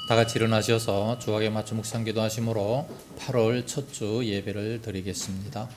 다 같이 일어나셔서 주각에 맞춰 묵상 기도하심으로 8월 첫 주 예배를 드리겠습니다.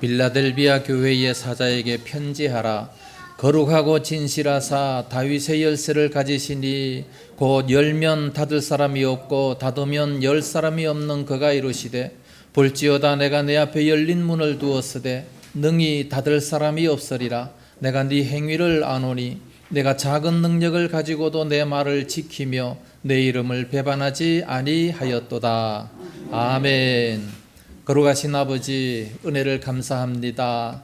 빌라델비아 교회의 사자에게 편지하라. 거룩하고 진실하사 다윗의 열쇠를 가지시니 곧 열면 닫을 사람이 없고 닫으면 열 사람이 없는 그가 이르시되, 볼지어다 내가 내 앞에 열린 문을 두었으되 능히 닫을 사람이 없으리라. 내가 네 행위를 아노니 내가 작은 능력을 가지고도 내 말을 지키며 내 이름을 배반하지 아니하였도다. 아멘. 거룩하신 아버지, 은혜를 감사합니다.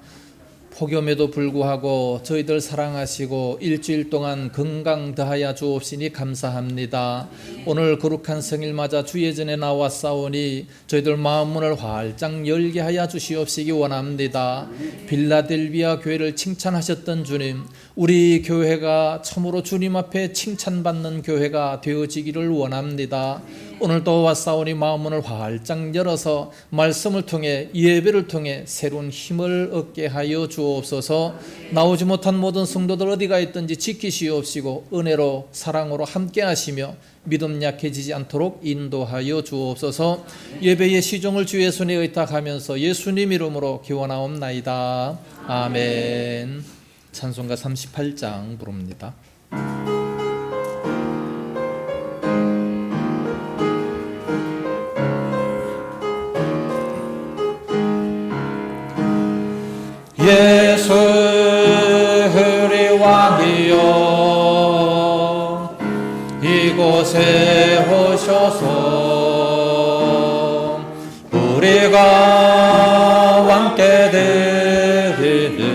폭염에도 불구하고 저희들 사랑하시고 일주일 동안 건강 더하여 주옵시니 감사합니다. 오늘 거룩한 성일 맞아 주의 전에 나왔사오니 저희들 마음 문을 활짝 열게 하여 주시옵시기 원합니다. 빌라델비아 교회를 칭찬하셨던 주님, 우리 교회가 참으로 주님 앞에 칭찬받는 교회가 되어지기를 원합니다. 오늘도 왔사오니 마음 문을 활짝 열어서 말씀을 통해 예배를 통해 새로운 힘을 얻게 하여 주옵소서. 나오지 못한 모든 성도들 어디가 있든지 지키시옵시고 은혜로 사랑으로 함께 하시며 믿음 약해지지 않도록 인도하여 주옵소서. 예배의 시종을 주의 손에 의탁하면서 예수님 이름으로 기원하옵나이다. 아멘. 찬송가 38장 부릅니다. 예수 우리 왕이여 이곳에 오셔서 우리가 왕께 드리는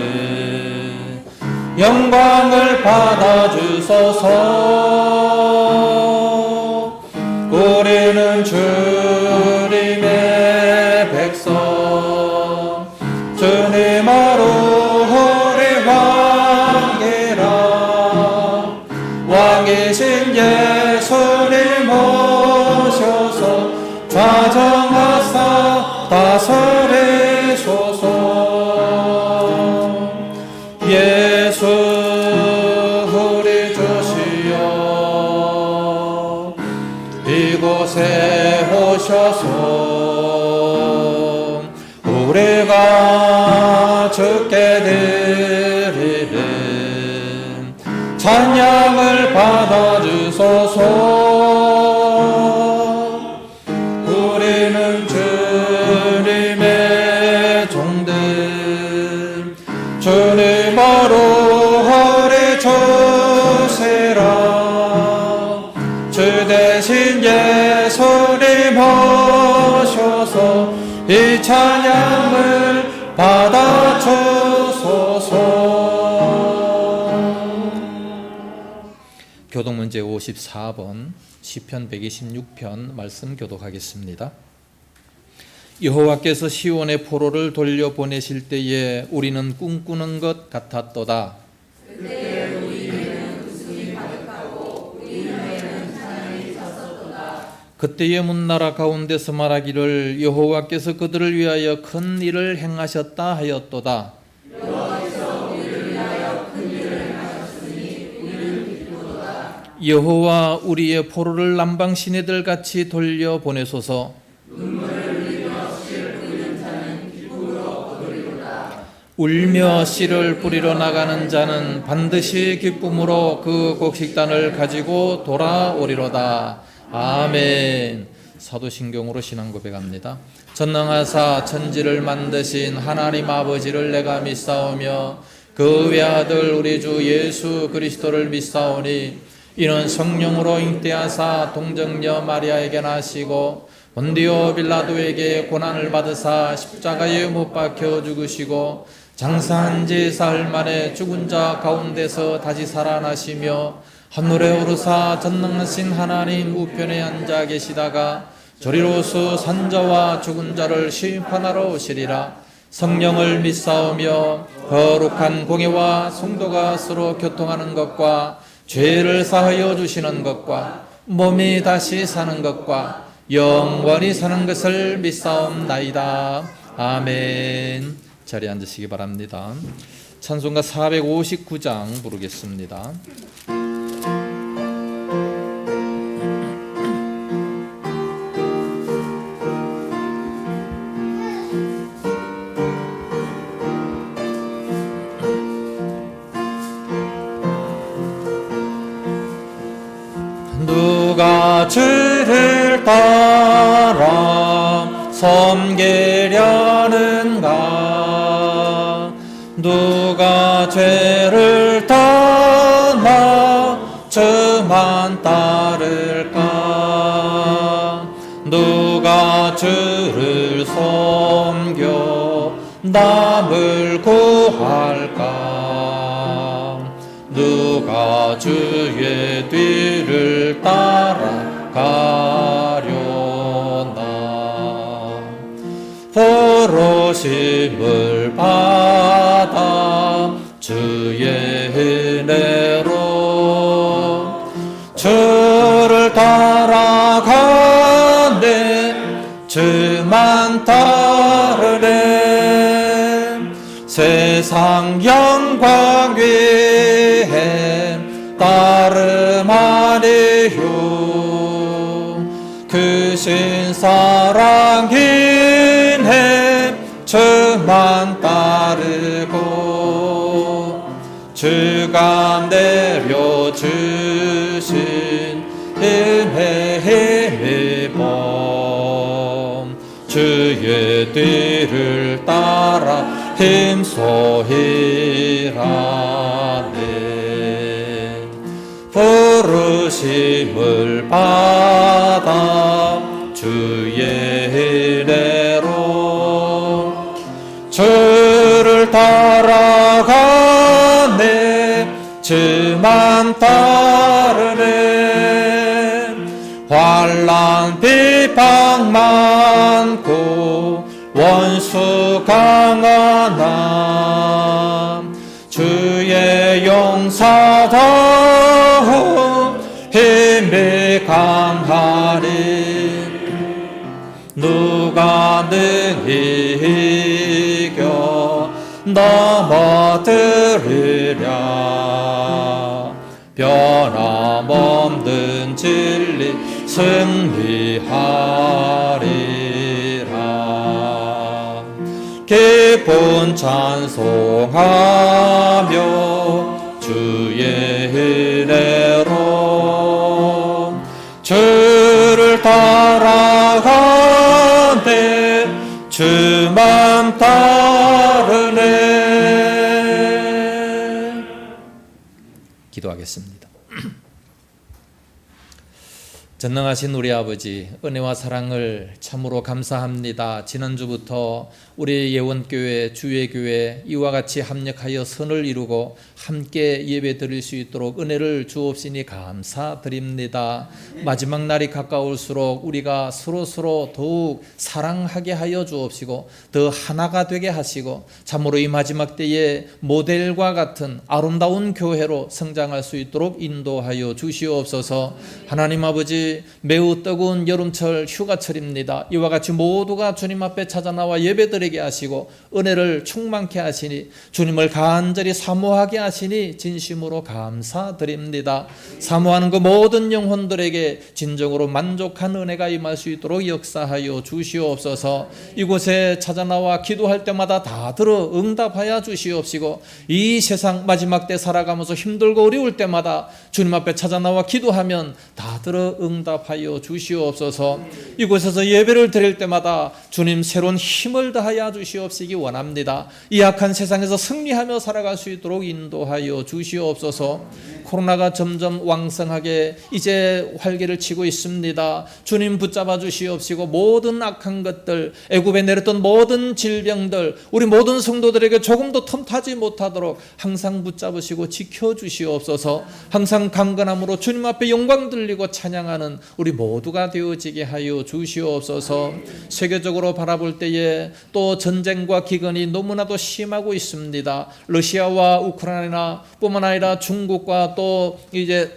영광을 받아주소서. 우리는 주님의 백성, 주님으로 우리 왕이라. 왕이신 예수님 오셔서 좌정하사 다스리소서. 예수 우리 주시여 이곳에 오셔서 우리가 주께 드리는 찬양을 받아주소서. 우리는 주님의 종들, 주님으로 우리 주시라. 주 대신 예수님 오셔서 이 찬양을 받아주소서. 교독문제 54번 시편 126편 말씀 교독하겠습니다. 여호와께서 시온의 포로를 돌려보내실 때에 우리는 꿈꾸는 것 같았도다. 그때 우리는 웃음이 가득하고 우리 눈에는 찬양이 찼었도다. 그때의 문나라 가운데서 말하기를 여호와께서 그들을 위하여 큰 일을 행하셨다 하였도다. 여호와께서 우리를 위하여 큰 일을 행하셨으니 우리는 기쁘도다. 여호와 우리의 포로를 남방 시내들 같이 돌려보내소서. 눈물을 흘리며 씨를 뿌리는 자는 기쁨으로 거두리로다. 울며 씨를 뿌리러 나가는 자는 반드시 기쁨으로 그 곡식단을 가지고 돌아오리로다. 아멘. 사도신경으로 신앙 고백합니다. 전능하사 천지를 만드신 하나님 아버지를 내가 믿사오며 그 외아들 우리 주 예수 그리스도를 믿사오니 이는 성령으로 잉태하사 동정녀 마리아에게 나시고 본디오 빌라도에게 고난을 받으사 십자가에 못 박혀 죽으시고 장사한 지 사흘 만에 죽은 자 가운데서 다시 살아나시며 하늘에 오르사 전능하신 하나님 우편에 앉아 계시다가 저리로서 산자와 죽은 자를 심판하러 오시리라. 성령을 믿사오며 거룩한 공예와 성도가 서로 교통하는 것과 죄를 사하여 주시는 것과 몸이 다시 사는 것과 영원히 사는 것을 믿사옵나이다. 아멘. 자리에 앉으시기 바랍니다. 찬송가 459장 부르겠습니다. 누가 주를 따라 섬기려는가? 누가 죄를 떠나 주만 따를까? 누가 주를 섬겨 남을 구할까? 누가 주의 뒤를 따라가려나? 부르심을 받아 주의 은혜로 주를 따라가네. 주만 따르네. 세상 영광 위에 따름 아니요. 그 신사랑 인해 주만 따르고 주가 내려주신 은혜의 힘입어 주의 뒤를 따라 힘소이라네. 부르심을 받아 주의 은혜로 주를 따라가네. 주만 따르네. 환난 비방 많고 원수 강하나 주의 용사다운 힘이 강하리. 누가 능히 이겨 넘어뜨리랴. 변함없는 진리 승리하리라. 기쁜 찬송하며 주의 은혜로 주를 따라가네. 주만 따르네. 기도하겠습니다. 전능하신 우리 아버지, 은혜와 사랑을 참으로 감사합니다. 지난주부터 우리 예원교회, 주의교회 이와 같이 합력하여 선을 이루고 함께 예배 드릴 수 있도록 은혜를 주옵시니 감사드립니다. 마지막 날이 가까울수록 우리가 서로 더욱 사랑하게 하여 주옵시고 더 하나가 되게 하시고 참으로 이 마지막 때에 모델과 같은 아름다운 교회로 성장할 수 있도록 인도하여 주시옵소서. 하나님 아버지, 매우 뜨거운 여름철 휴가철입니다. 이와 같이 모두가 주님 앞에 찾아나와 예배드리게 하시고 은혜를 충만케 하시니 주님을 간절히 사모하게 하시니 진심으로 감사드립니다. 사모하는 그 모든 영혼들에게 진정으로 만족한 은혜가 임할 수 있도록 역사하여 주시옵소서. 이곳에 찾아나와 기도할 때마다 다 들어 응답하여 주시옵시고 이 세상 마지막 때 살아가면서 힘들고 어려울 때마다 주님 앞에 찾아나와 기도하면 다 들어 응답 응답하여 주시옵소서. 이곳에서 예배를 드릴 때마다 주님 새로운 힘을 더하여 주시옵시기 원합니다. 이 악한 세상에서 승리하며 살아갈 수 있도록 인도하여 주시옵소서. 코로나가 점점 왕성하게 이제 활기를 치고 있습니다. 주님 붙잡아 주시옵시고 모든 악한 것들, 애굽에 내렸던 모든 질병들, 우리 모든 성도들에게 조금도 틈타지 못하도록 항상 붙잡으시고 지켜주시옵소서. 항상 강건함으로 주님 앞에 영광 돌리고 찬양하는 우리 모두가 되어지게 하여 주시옵소서. 세계적으로 바라볼 때에 또 전쟁과 기근이 너무나도 심하고 있습니다. 러시아와 우크라이나 뿐만 아니라 중국과 또 이제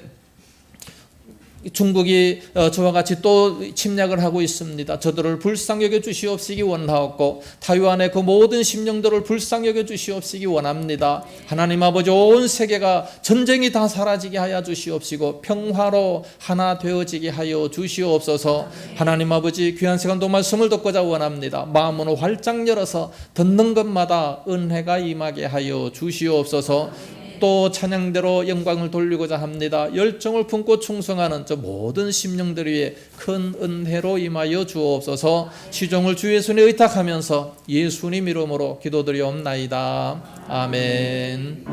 중국이 저와 같이 또 침략을 하고 있습니다. 저들을 불쌍히 여겨 주시옵시기 원하옵고 타이완의 그 모든 심령들을 불쌍히 여겨 주시옵시기 원합니다. 하나님 아버지, 온 세계가 전쟁이 다 사라지게 하여 주시옵시고 평화로 하나 되어지게 하여 주시옵소서. 하나님 아버지, 귀한 시간도 말씀을 듣고자 원합니다. 마음으로 활짝 열어서 듣는 것마다 은혜가 임하게 하여 주시옵소서. 또 찬양대로 영광을 돌리고자 합니다. 열정을 품고 충성하는 저 모든 심령들 위해 큰 은혜로 임하여 주옵소서. 시종을 주 예수님에 의탁하면서 예수님 이름으로 기도드리옵나이다. 아멘.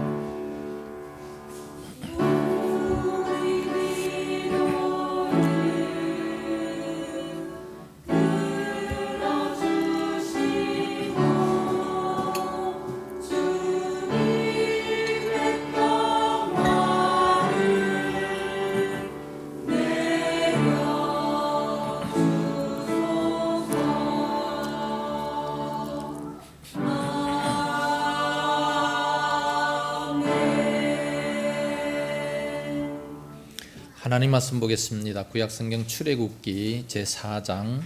하나님 말씀 보겠습니다. 구약성경 출애굽기 제4장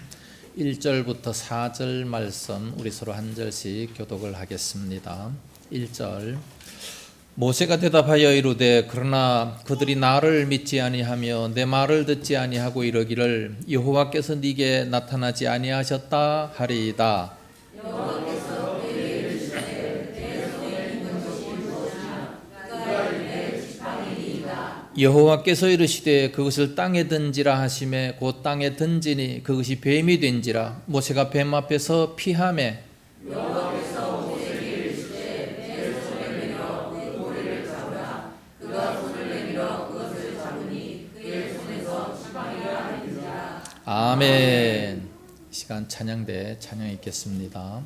1절부터 4절 말씀 우리 서로 한 절씩 교독을 하겠습니다. 1절. 모세가 대답하여 이르되 그러나 그들이 나를 믿지 아니하며 내 말을 듣지 아니하고 이러기를 여호와께서 네게 나타나지 아니하셨다 하리이다. 여호와께서 이르시되 그것을 땅에 던지라 하시매 곧 땅에 던지니 그것이 뱀이 된지라. 모세가 뱀 앞에서 피하매 여호와께서 모세에게 이르시되 내 손을 내밀어 그 고리를 잡으라. 그가 손을 내밀어 그것을 잡으니 그의 손에서 지팡이가 나는지라. 아멘. 시간 찬양대 찬양 있겠습니다.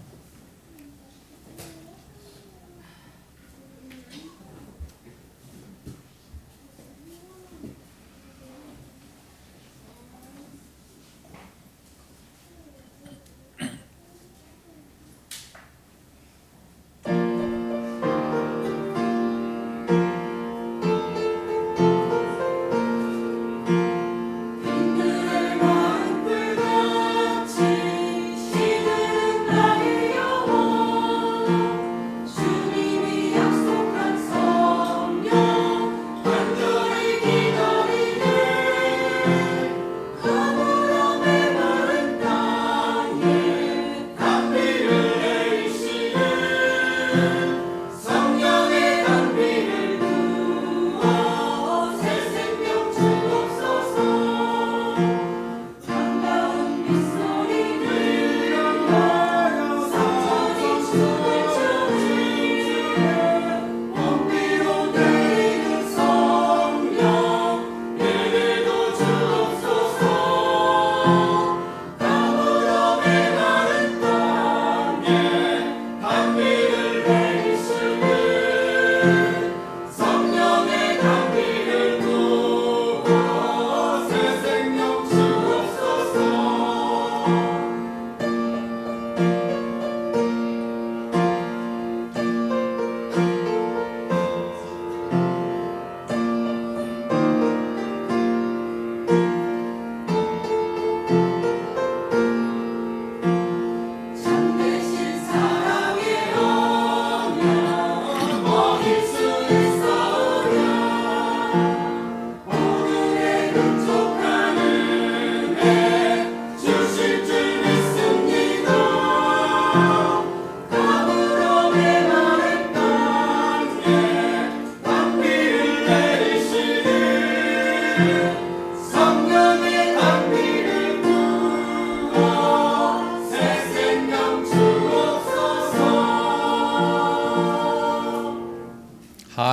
빈들의 마음불같이 시들은 나의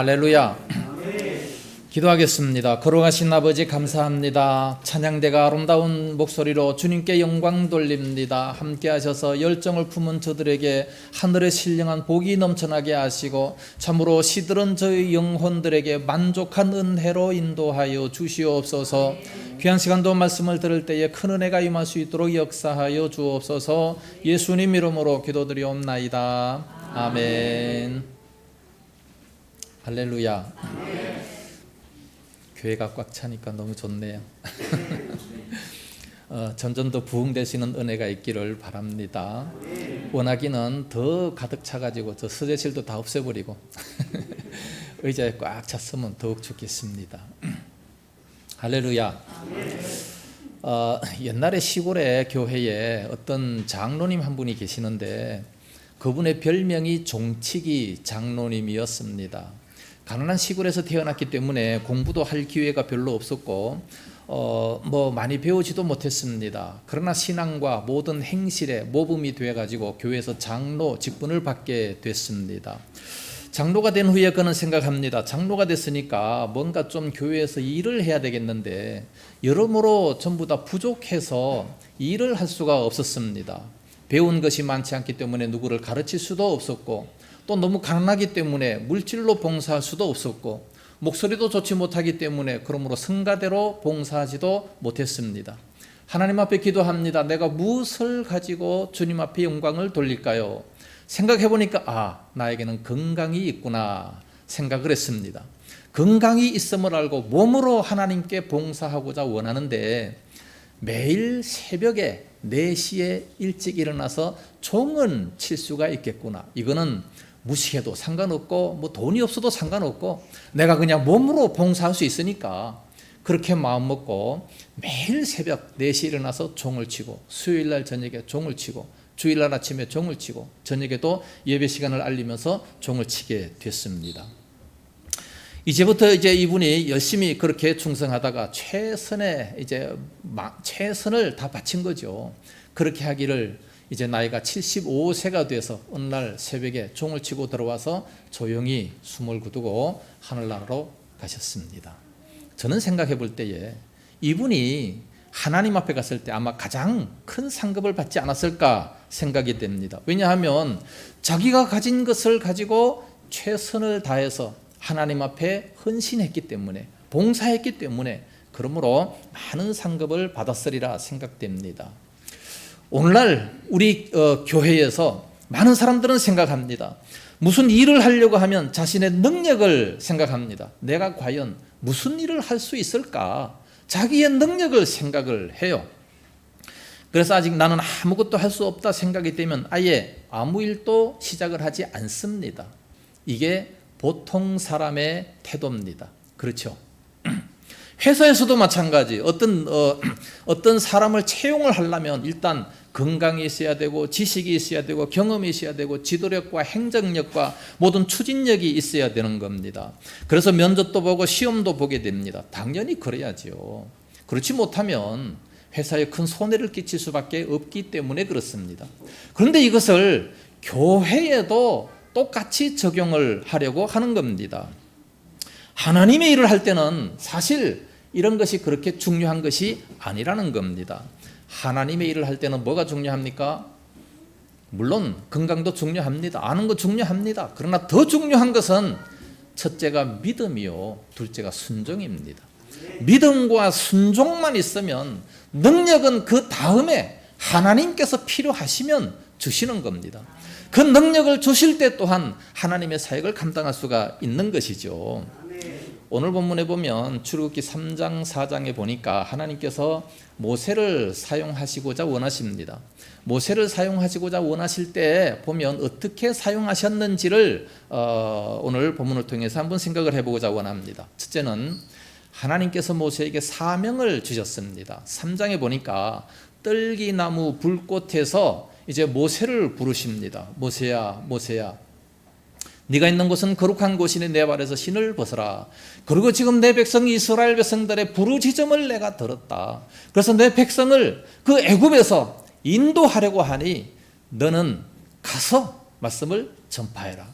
할렐루야. 기도하겠습니다. 거룩하신 아버지 감사합니다. 찬양대가 아름다운 목소리로 주님께 영광 돌립니다. 함께 하셔서 열정을 품은 저들에게 하늘의 신령한 복이 넘쳐나게 하시고 참으로 시들은 저희 영혼들에게 만족한 은혜로 인도하여 주시옵소서. 귀한 시간도 말씀을 들을 때에 큰 은혜가 임할 수 있도록 역사하여 주옵소서. 예수님 이름으로 기도드리옵나이다. 아멘. 할렐루야. 교회가 꽉 차니까 너무 좋네요. 점점 더 부흥되시는 은혜가 있기를 바랍니다. 원하기는 더 가득 차가지고 저 서재실도 다 없애버리고 의자에 꽉 찼으면 더욱 좋겠습니다. 할렐루야. 옛날에 시골의 교회에 어떤 장로님 한 분이 계시는데 그분의 별명이 종치기 장로님이었습니다. 가난한 시골에서 태어났기 때문에 공부도 할 기회가 별로 없었고 많이 배우지도 못했습니다. 그러나 신앙과 모든 행실에 모범이 되어가지고 교회에서 장로 직분을 받게 됐습니다. 장로가 된 후에 그는 생각합니다. 장로가 됐으니까 뭔가 좀 교회에서 일을 해야 되겠는데 여러모로 전부 다 부족해서 일을 할 수가 없었습니다. 배운 것이 많지 않기 때문에 누구를 가르칠 수도 없었고 또 너무 가난하기 때문에 물질로 봉사할 수도 없었고 목소리도 좋지 못하기 때문에 그러므로 성가대로 봉사하지도 못했습니다. 하나님 앞에 기도합니다. 내가 무엇을 가지고 주님 앞에 영광을 돌릴까요? 생각해 보니까 나에게는 건강이 있구나 생각을 했습니다. 건강이 있음을 알고 몸으로 하나님께 봉사하고자 원하는데 매일 새벽에 4시에 일찍 일어나서 종은 칠 수가 있겠구나. 이거는 무식해도 상관없고 돈이 없어도 상관없고 내가 그냥 몸으로 봉사할 수 있으니까 그렇게 마음먹고 매일 새벽 4시에 일어나서 종을 치고 수요일날 저녁에 종을 치고 주일날 아침에 종을 치고 저녁에도 예배 시간을 알리면서 종을 치게 됐습니다. 이제부터 이분이 열심히 그렇게 충성하다가 최선을 다 바친 거죠. 그렇게 하기를 이제 나이가 75세가 돼서 어느 날 새벽에 종을 치고 들어와서 조용히 숨을 거두고 하늘나라로 가셨습니다. 저는 생각해 볼 때에 이분이 하나님 앞에 갔을 때 아마 가장 큰 상급을 받지 않았을까 생각이 됩니다. 왜냐하면 자기가 가진 것을 가지고 최선을 다해서 하나님 앞에 헌신했기 때문에 봉사했기 때문에 그러므로 많은 상급을 받았으리라 생각됩니다. 오늘날 우리 교회에서 많은 사람들은 생각합니다. 무슨 일을 하려고 하면 자신의 능력을 생각합니다. 내가 과연 무슨 일을 할 수 있을까? 자기의 능력을 생각을 해요. 그래서 아직 나는 아무것도 할 수 없다 생각이 되면 아예 아무 일도 시작을 하지 않습니다. 이게 보통 사람의 태도입니다. 그렇죠? 회사에서도 마찬가지. 어떤 사람을 채용을 하려면 일단 건강이 있어야 되고 지식이 있어야 되고 경험이 있어야 되고 지도력과 행정력과 모든 추진력이 있어야 되는 겁니다. 그래서 면접도 보고 시험도 보게 됩니다. 당연히 그래야죠. 그렇지 못하면 회사에 큰 손해를 끼칠 수밖에 없기 때문에 그렇습니다. 그런데 이것을 교회에도 똑같이 적용을 하려고 하는 겁니다. 하나님의 일을 할 때는 사실 이런 것이 그렇게 중요한 것이 아니라는 겁니다. 하나님의 일을 할 때는 뭐가 중요합니까? 물론 건강도 중요합니다. 아는 거 중요합니다. 그러나 더 중요한 것은 첫째가 믿음이요, 둘째가 순종입니다. 믿음과 순종만 있으면 능력은 그 다음에 하나님께서 필요하시면 주시는 겁니다. 그 능력을 주실 때 또한 하나님의 사역을 감당할 수가 있는 것이죠. 오늘 본문에 보면 출애굽기 3장 4장에 보니까 하나님께서 모세를 사용하시고자 원하십니다. 모세를 사용하시고자 원하실 때 보면 어떻게 사용하셨는지를 오늘 본문을 통해서 한번 생각을 해보고자 원합니다. 첫째는 하나님께서 모세에게 사명을 주셨습니다. 3장에 보니까 떨기나무 불꽃에서 이제 모세를 부르십니다. 모세야, 모세야, 네가 있는 곳은 거룩한 곳이니 내 발에서 신을 벗어라. 그리고 지금 내 백성 이스라엘 백성들의 부르짖음을 내가 들었다. 그래서 내 백성을 그 애굽에서 인도하려고 하니 너는 가서 말씀을 전파해라.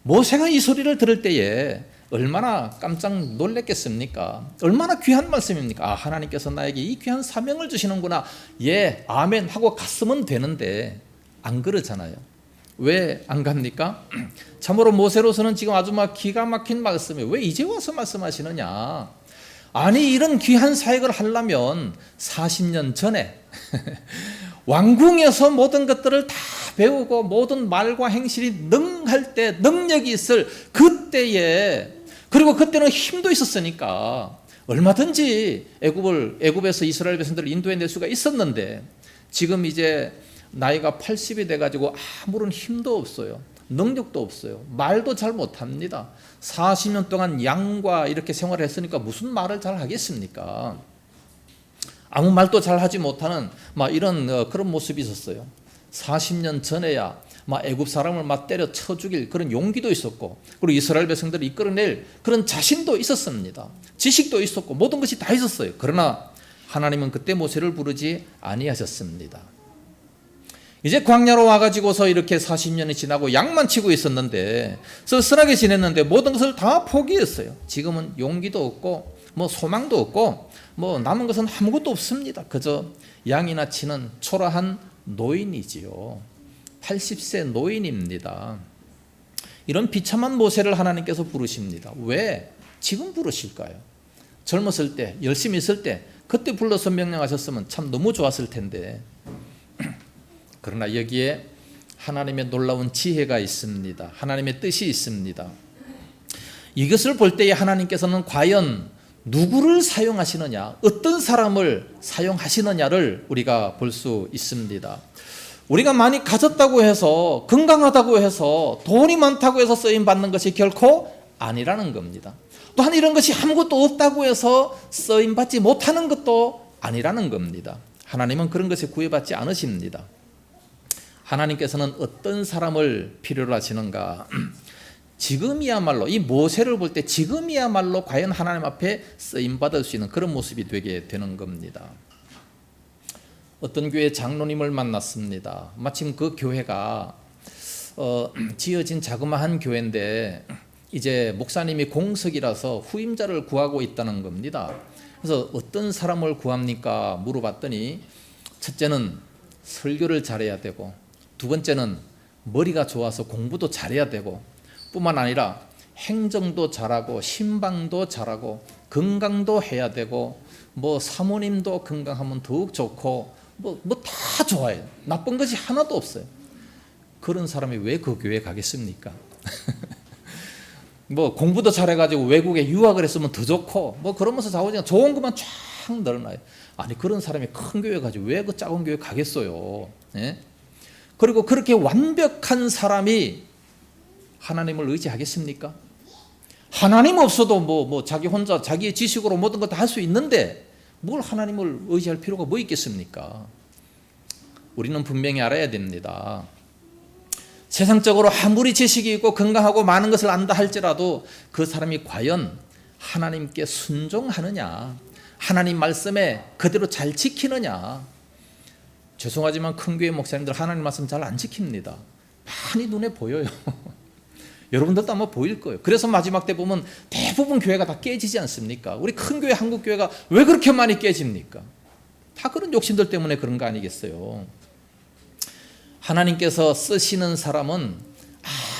모세가 이 소리를 들을 때에 얼마나 깜짝 놀랐겠습니까? 얼마나 귀한 말씀입니까? 아, 하나님께서 나에게 이 귀한 사명을 주시는구나. 예, 아멘 하고 갔으면 되는데 안 그러잖아요. 왜 안 갑니까? 참으로 모세로서는 지금 아주 막 기가 막힌 말씀이에요. 왜 이제 와서 말씀하시느냐? 아니, 이런 귀한 사역을 하려면 40년 전에 왕궁에서 모든 것들을 다 배우고 모든 말과 행실이 능할 때, 능력이 있을 그때에, 그리고 그때는 힘도 있었으니까 얼마든지 애굽에서 이스라엘 백성들을 인도해낼 수가 있었는데, 지금 이제 나이가 80이 돼가지고 아무런 힘도 없어요. 능력도 없어요. 말도 잘 못합니다. 40년 동안 양과 이렇게 생활을 했으니까 무슨 말을 잘 하겠습니까? 아무 말도 잘 하지 못하는 막 이런 그런 모습이 있었어요. 40년 전에야 막 애굽 사람을 막 때려 쳐 죽일 그런 용기도 있었고, 그리고 이스라엘 백성들을 이끌어낼 그런 자신도 있었습니다. 지식도 있었고 모든 것이 다 있었어요. 그러나 하나님은 그때 모세를 부르지 아니하셨습니다. 이제 광야로 와가지고서 이렇게 40년이 지나고 양만 치고 있었는데, 쓸쓸하게 지냈는데 모든 것을 다 포기했어요. 지금은 용기도 없고 뭐 소망도 없고 뭐 남은 것은 아무것도 없습니다. 그저 양이나 치는 초라한 노인이지요. 80세 노인입니다. 이런 비참한 모세를 하나님께서 부르십니다. 왜 지금 부르실까요? 젊었을 때, 열심히 있을 때 그때 불러서 명령하셨으면 참 너무 좋았을 텐데. 그러나 여기에 하나님의 놀라운 지혜가 있습니다. 하나님의 뜻이 있습니다. 이것을 볼 때에 하나님께서는 과연 누구를 사용하시느냐, 어떤 사람을 사용하시느냐를 우리가 볼 수 있습니다. 우리가 많이 가졌다고 해서, 건강하다고 해서, 돈이 많다고 해서 쓰임 받는 것이 결코 아니라는 겁니다. 또한 이런 것이 아무것도 없다고 해서 쓰임 받지 못하는 것도 아니라는 겁니다. 하나님은 그런 것에 구애받지 않으십니다. 하나님께서는 어떤 사람을 필요로 하시는가? 지금이야말로, 이 모세를 볼 때 지금이야말로 과연 하나님 앞에 쓰임받을 수 있는 그런 모습이 되게 되는 겁니다. 어떤 교회 장로님을 만났습니다. 마침 그 교회가 지어진 자그마한 교회인데 이제 목사님이 공석이라서 후임자를 구하고 있다는 겁니다. 그래서 어떤 사람을 구합니까? 물어봤더니, 첫째는 설교를 잘해야 되고, 두 번째는 머리가 좋아서 공부도 잘해야 되고, 뿐만 아니라 행정도 잘하고 신방도 잘하고 건강도 해야 되고, 뭐 사모님도 건강하면 더욱 좋고 뭐 다 좋아요. 나쁜 것이 하나도 없어요. 그런 사람이 왜 그 교회에 가겠습니까? 뭐 공부도 잘해가지고 외국에 유학을 했으면 더 좋고 뭐 그러면서 자우지간 좋은 것만 쫙 늘어나요. 아니, 그런 사람이 큰 교회 가지고 왜 그 작은 교회 가겠어요? 예? 그리고 그렇게 완벽한 사람이 하나님을 의지하겠습니까? 하나님 없어도 뭐 자기 혼자 자기의 지식으로 모든 것 다 할 수 있는데 뭘 하나님을 의지할 필요가 뭐 있겠습니까? 우리는 분명히 알아야 됩니다. 세상적으로 아무리 지식이 있고 건강하고 많은 것을 안다 할지라도 그 사람이 과연 하나님께 순종하느냐, 하나님 말씀에 그대로 잘 지키느냐. 죄송하지만 큰 교회 목사님들 하나님 말씀 잘 안 지킵니다. 많이 눈에 보여요. 여러분들도 아마 보일 거예요. 그래서 마지막 때 보면 대부분 교회가 다 깨지지 않습니까? 우리 큰 교회, 한국 교회가 왜 그렇게 많이 깨집니까? 다 그런 욕심들 때문에 그런 거 아니겠어요? 하나님께서 쓰시는 사람은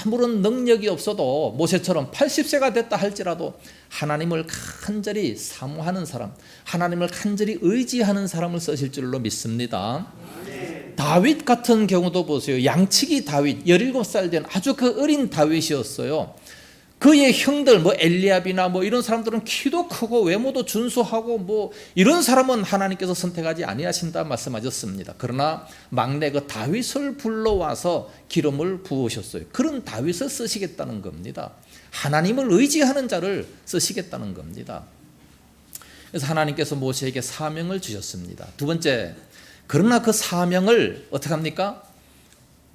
아무런 능력이 없어도 모세처럼 80세가 됐다 할지라도 하나님을 간절히 사모하는 사람, 하나님을 간절히 의지하는 사람을 쓰실 줄로 믿습니다. 다윗 같은 경우도 보세요. 양치기 다윗, 17살 된 아주 그 어린 다윗이었어요. 그의 형들 뭐 엘리압이나 뭐 이런 사람들은 키도 크고 외모도 준수하고 뭐 이런 사람은 하나님께서 선택하지 아니하신다 말씀하셨습니다. 그러나 막내 그 다윗을 불러와서 기름을 부으셨어요. 그런 다윗을 쓰시겠다는 겁니다. 하나님을 의지하는 자를 쓰시겠다는 겁니다. 그래서 하나님께서 모세에게 사명을 주셨습니다. 두 번째, 그러나 그 사명을 어떻게 합니까?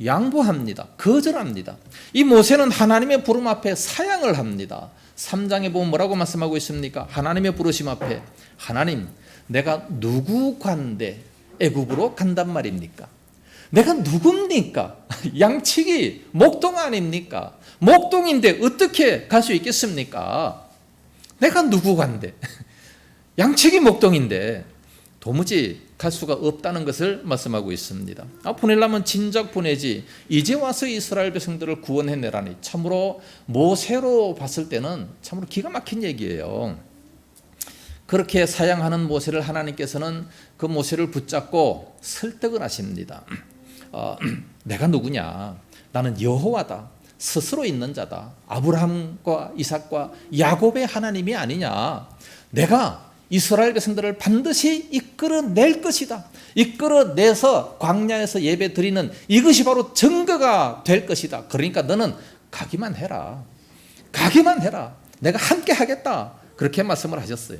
양보합니다. 거절합니다. 이 모세는 하나님의 부름 앞에 사양을 합니다. 3장에 보면 뭐라고 말씀하고 있습니까? 하나님의 부르심 앞에, 하나님, 내가 누구 관대 애굽으로 간단 말입니까? 내가 누굽니까? 양치기 목동 아닙니까? 목동인데 어떻게 갈 수 있겠습니까? 내가 누구간데 양치기 목동인데 도무지 갈 수가 없다는 것을 말씀하고 있습니다. 보내려면 진작 보내지 이제 와서 이스라엘 백성들을 구원해내라니, 참으로 모세로 봤을 때는 참으로 기가 막힌 얘기예요. 그렇게 사양하는 모세를 하나님께서는 그 모세를 붙잡고 설득을 하십니다. 내가 누구냐? 나는 여호와다. 스스로 있는 자다. 아브라함과 이삭과 야곱의 하나님이 아니냐? 내가 이스라엘 백성들을 반드시 이끌어낼 것이다. 이끌어내서 광야에서 예배 드리는 이것이 바로 증거가 될 것이다. 그러니까 너는 가기만 해라. 가기만 해라. 내가 함께 하겠다. 그렇게 말씀을 하셨어요.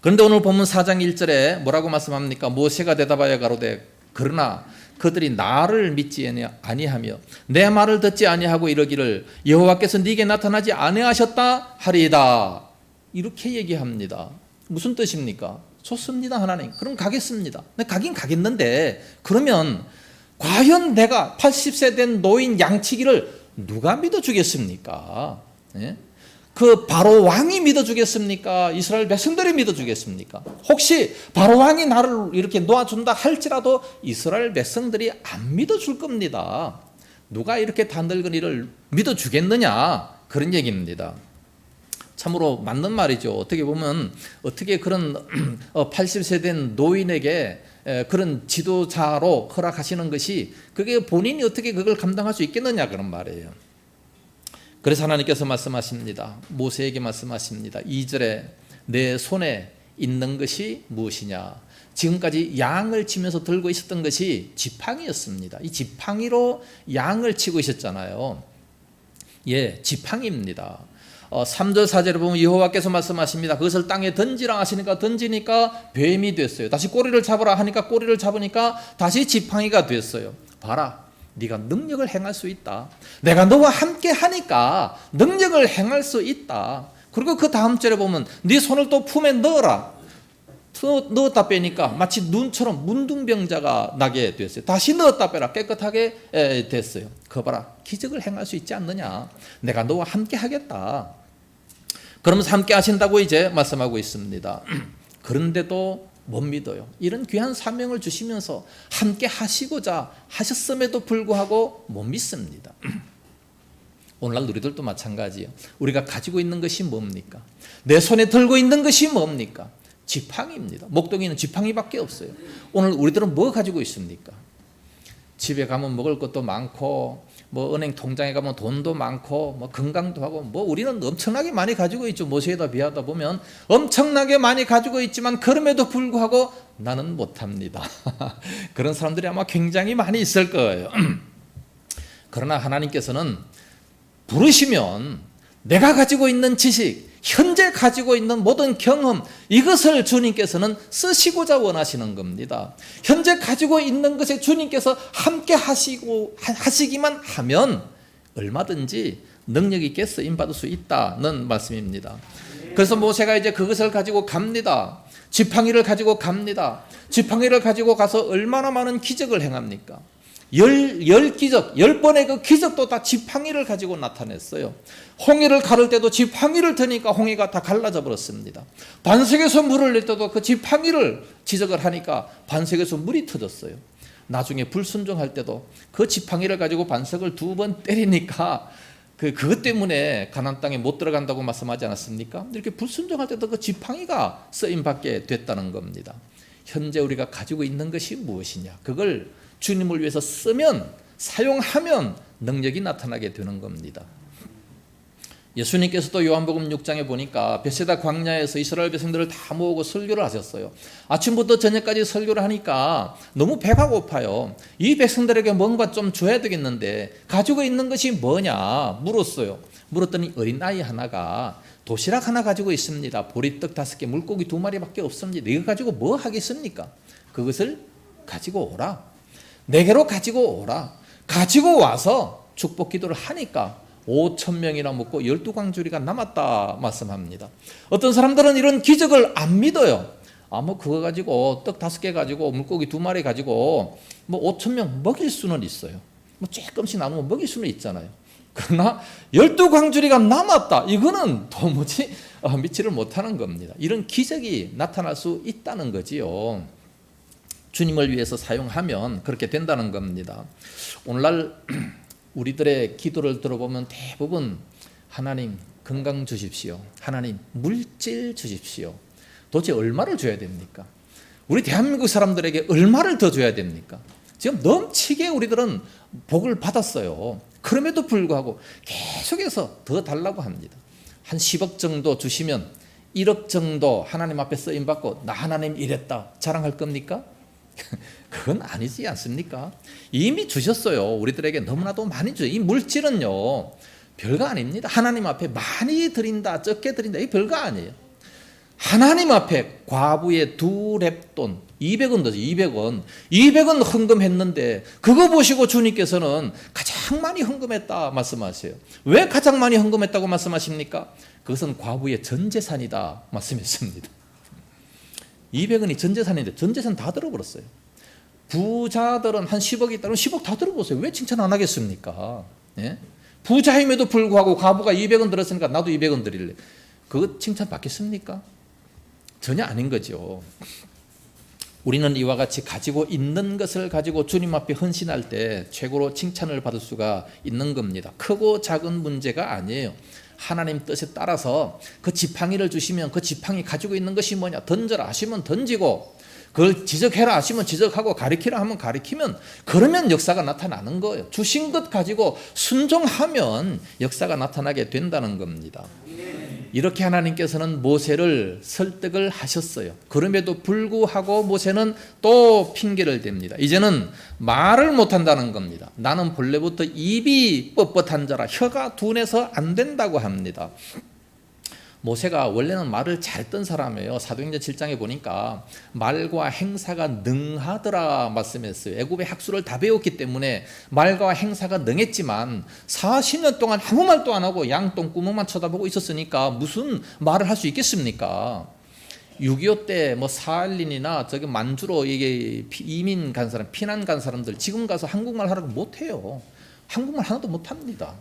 그런데 오늘 본문 4장 1절에 뭐라고 말씀합니까? 모세가 대답하여 가로되 그러나 그들이 나를 믿지 아니하며 내 말을 듣지 아니하고 이러기를 여호와께서 네게 나타나지 아니하셨다 하리이다. 이렇게 얘기합니다. 무슨 뜻입니까? 좋습니다 하나님. 그럼 가겠습니다. 가긴 가겠는데 그러면 과연 내가 80세 된 노인 양치기를 누가 믿어주겠습니까? 예? 그 바로 왕이 믿어주겠습니까? 이스라엘 백성들이 믿어주겠습니까? 혹시 바로 왕이 나를 이렇게 놓아준다 할지라도 이스라엘 백성들이 안 믿어줄 겁니다. 누가 이렇게 단들거리를 믿어주겠느냐? 그런 얘기입니다. 참으로 맞는 말이죠. 어떻게 보면 어떻게 그런 80세 된 노인에게 그런 지도자로 허락하시는 것이 그게 본인이 어떻게 그걸 감당할 수 있겠느냐 그런 말이에요. 그래서 하나님께서 말씀하십니다. 모세에게 말씀하십니다. 2절에 내 손에 있는 것이 무엇이냐? 지금까지 양을 치면서 들고 있었던 것이 지팡이였습니다. 이 지팡이로 양을 치고 있었잖아요. 예, 지팡이입니다. 3절 4절에 보면 여호와께서 말씀하십니다. 그것을 땅에 던지라 하시니까 던지니까 뱀이 됐어요. 다시 꼬리를 잡으라 하니까 꼬리를 잡으니까 다시 지팡이가 됐어요. 봐라. 네가 능력을 행할 수 있다. 내가 너와 함께 하니까 능력을 행할 수 있다. 그리고 그 다음 절에 보면 네 손을 또 품에 넣어라. 넣었다 빼니까 마치 눈처럼 문둥병자가 나게 됐어요. 다시 넣었다 빼라. 깨끗하게 됐어요. 그거 봐라. 기적을 행할 수 있지 않느냐. 내가 너와 함께 하겠다. 그러면서 함께 하신다고 이제 말씀하고 있습니다. 그런데도 못 믿어요. 이런 귀한 사명을 주시면서 함께 하시고자 하셨음에도 불구하고 못 믿습니다. 오늘날 우리들도 마찬가지예요. 우리가 가지고 있는 것이 뭡니까? 내 손에 들고 있는 것이 뭡니까? 지팡이입니다. 목동이는 지팡이밖에 없어요. 오늘 우리들은 뭐 가지고 있습니까? 집에 가면 먹을 것도 많고 뭐 은행 통장에 가면 돈도 많고 뭐 건강도 하고 뭐 우리는 엄청나게 많이 가지고 있죠. 모세에다 비하다 보면 엄청나게 많이 가지고 있지만 그럼에도 불구하고 나는 못합니다. 그런 사람들이 아마 굉장히 많이 있을 거예요. 그러나 하나님께서는 부르시면 내가 가지고 있는 지식, 현재 가지고 있는 모든 경험, 이것을 주님께서는 쓰시고자 원하시는 겁니다. 현재 가지고 있는 것에 주님께서 함께 하시기만 하면 얼마든지 능력 있게 쓰임 받을 수 있다는 말씀입니다. 그래서 모세가 이제 그것을 가지고 갑니다. 지팡이를 가지고 갑니다. 지팡이를 가지고 가서 얼마나 많은 기적을 행합니까? 10기적, 10번의 그 기적도 다 지팡이를 가지고 나타냈어요. 홍해를 가를 때도 지팡이를 드니까 홍해가 다 갈라져 버렸습니다. 반석에서 물을 낼 때도 그 지팡이를 지적을 하니까 반석에서 물이 터졌어요. 나중에 불순종할 때도 그 지팡이를 가지고 반석을 2번 때리니까 그것 때문에 가나안 땅에 못 들어간다고 말씀하지 않았습니까? 이렇게 불순종할 때도 그 지팡이가 쓰임받게 됐다는 겁니다. 현재 우리가 가지고 있는 것이 무엇이냐? 그걸 주님을 위해서 쓰면, 사용하면 능력이 나타나게 되는 겁니다. 예수님께서도 요한복음 6장에 보니까 베세다 광야에서 이스라엘 백성들을 다 모으고 설교를 하셨어요. 아침부터 저녁까지 설교를 하니까 너무 배가 고파요. 이 백성들에게 뭔가 좀 줘야 되겠는데 가지고 있는 것이 뭐냐 물었어요. 물었더니 어린아이 하나가 도시락 하나 가지고 있습니다. 보리떡 5개, 물고기 2마리밖에 없습니다. 이거 가지고 뭐 하겠습니까? 그것을 가지고 오라. 내게로 가지고 오라. 가지고 와서 축복 기도를 하니까 5,000명이나 먹고 12광주리가 남았다 말씀합니다. 어떤 사람들은 이런 기적을 안 믿어요. 뭐 그거 가지고 떡 5개 가지고 물고기 2마리 가지고 뭐 5,000명 먹일 수는 있어요. 뭐 조금씩 나누면 먹일 수는 있잖아요. 그러나 12광주리가 남았다. 이거는 도무지 믿지를 못하는 겁니다. 이런 기적이 나타날 수 있다는 거지요. 주님을 위해서 사용하면 그렇게 된다는 겁니다. 오늘날 우리들의 기도를 들어보면 대부분 하나님 건강 주십시오. 하나님 물질 주십시오. 도대체 얼마를 줘야 됩니까? 우리 대한민국 사람들에게 얼마를 더 줘야 됩니까? 지금 넘치게 우리들은 복을 받았어요. 그럼에도 불구하고 계속해서 더 달라고 합니다. 한 10억 정도 주시면 1억 정도 하나님 앞에 쓰임받고 나 하나님 이랬다 자랑할 겁니까? 그건 아니지 않습니까? 이미 주셨어요. 우리들에게 너무나도 많이 주세요. 이 물질은요 별거 아닙니다. 하나님 앞에 많이 드린다 적게 드린다 이 별거 아니에요. 하나님 앞에 과부의 2렙돈 200원 더죠. 200원 헌금했는데 그거 보시고 주님께서는 가장 많이 헌금했다 말씀하세요. 왜 가장 많이 헌금했다고 말씀하십니까? 그것은 과부의 전 재산이다 말씀했습니다. 200원이 전 재산인데 전 재산 다 들어버렸어요. 부자들은 한 10억이 있다면 10억 다 들어보세요. 왜 칭찬 안 하겠습니까? 예? 부자임에도 불구하고 과부가 200원 들었으니까 나도 200원 드릴래. 그거 칭찬 받겠습니까? 전혀 아닌 거죠. 우리는 이와 같이 가지고 있는 것을 가지고 주님 앞에 헌신할 때 최고로 칭찬을 받을 수가 있는 겁니다. 크고 작은 문제가 아니에요. 하나님 뜻에 따라서 그 지팡이를 주시면 그 지팡이 가지고 있는 것이 뭐냐 던져라 하시면 던지고 그걸 지적해라 하시면 지적하고 가리키라 하면 가리키면 그러면 역사가 나타나는 거예요. 주신 것 가지고 순종하면 역사가 나타나게 된다는 겁니다. 이렇게 하나님께서는 모세를 설득을 하셨어요. 그럼에도 불구하고 모세는 또 핑계를 댑니다. 이제는 말을 못한다는 겁니다. 나는 본래부터 입이 뻣뻣한 자라 혀가 둔해서 안 된다고 합니다. 모세가 원래는 말을 잘 뜬 사람이에요. 사도행전 7장에 보니까 말과 행사가 능하더라 말씀했어요. 애굽의 학술을 다 배웠기 때문에 말과 행사가 능했지만 40년 동안 아무 말도 안 하고 양똥구멍만 쳐다보고 있었으니까 무슨 말을 할 수 있겠습니까? 6.25 때 뭐 사할린이나 저기 만주로 이게 이민 간 사람, 피난 간 사람들 지금 가서 한국말 하라고 못해요. 한국말 하나도 못합니다.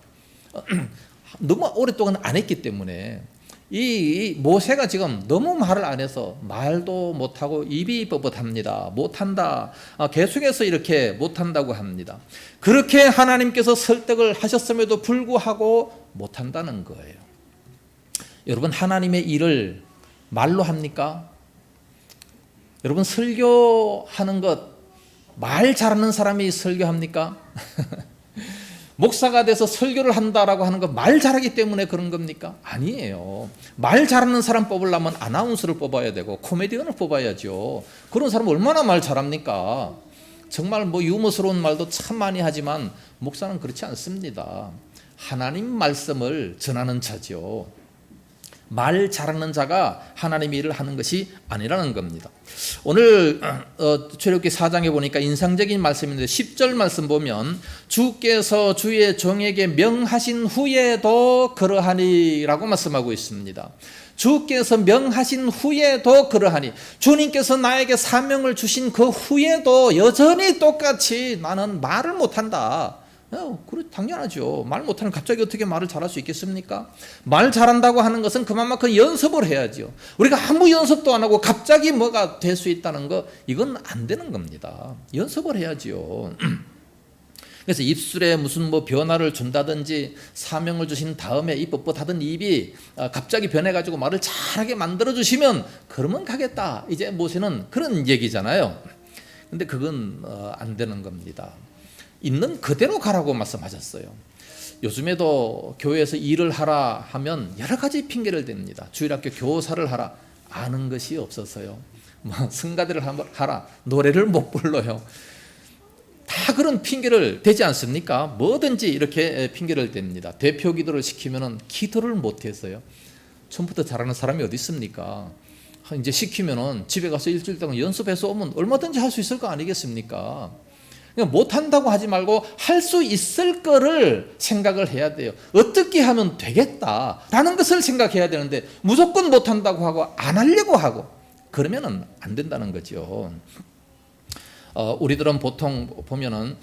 너무 오랫동안 안 했기 때문에 이 모세가 지금 너무 말을 안 해서 말도 못하고 입이 뻣뻣합니다. 못한다. 계속해서 이렇게 못한다고 합니다. 그렇게 하나님께서 설득을 하셨음에도 불구하고 못한다는 거예요. 여러분 하나님의 일을 말로 합니까? 여러분 설교하는 것 말 잘하는 사람이 설교합니까? 목사가 돼서 설교를 한다라고 하는 거 말 잘하기 때문에 그런 겁니까? 아니에요. 말 잘하는 사람 뽑으려면 아나운서를 뽑아야 되고 코미디언을 뽑아야죠. 그런 사람 얼마나 말 잘합니까? 정말 뭐 유머스러운 말도 참 많이 하지만 목사는 그렇지 않습니다. 하나님 말씀을 전하는 자죠. 말 잘하는 자가 하나님의 일을 하는 것이 아니라는 겁니다. 오늘 출애굽기 4장에 보니까 인상적인 말씀인데 10절 말씀 보면 주께서 주의 종에게 명하신 후에도 그러하니라고 말씀하고 있습니다. 주께서 명하신 후에도 그러하니 주님께서 나에게 사명을 주신 그 후에도 여전히 똑같이 나는 말을 못한다. 그래 당연하죠. 말 못하면 갑자기 어떻게 말을 잘할 수 있겠습니까? 말 잘한다고 하는 것은 그만큼 연습을 해야죠. 우리가 아무 연습도 안 하고 갑자기 뭐가 될 수 있다는 거 이건 안 되는 겁니다. 연습을 해야죠. 그래서 입술에 무슨 뭐 변화를 준다든지 사명을 주신 다음에 이 뻣뻣하던 입이 갑자기 변해가지고 말을 잘하게 만들어 주시면 그러면 가겠다. 이제 모세는 그런 얘기잖아요. 근데 그건 안 되는 겁니다. 있는 그대로 가라고 말씀하셨어요. 요즘에도 교회에서 일을 하라 하면 여러 가지 핑계를 댑니다. 주일학교 교사를 하라 아는 것이 없어서요. 뭐 성가대를 하라 노래를 못 불러요. 다 그런 핑계를 대지 않습니까? 뭐든지 이렇게 핑계를 댑니다. 대표 기도를 시키면은 기도를 못해서요. 처음부터 잘하는 사람이 어디 있습니까? 이제 시키면은 집에 가서 일주일 동안 연습해서 오면 얼마든지 할 수 있을 거 아니겠습니까? 못한다고 하지 말고 할 수 있을 거를 생각을 해야 돼요. 어떻게 하면 되겠다라는 것을 생각해야 되는데 무조건 못한다고 하고 안 하려고 하고 그러면 안 된다는 거죠. 우리들은 보통 보면은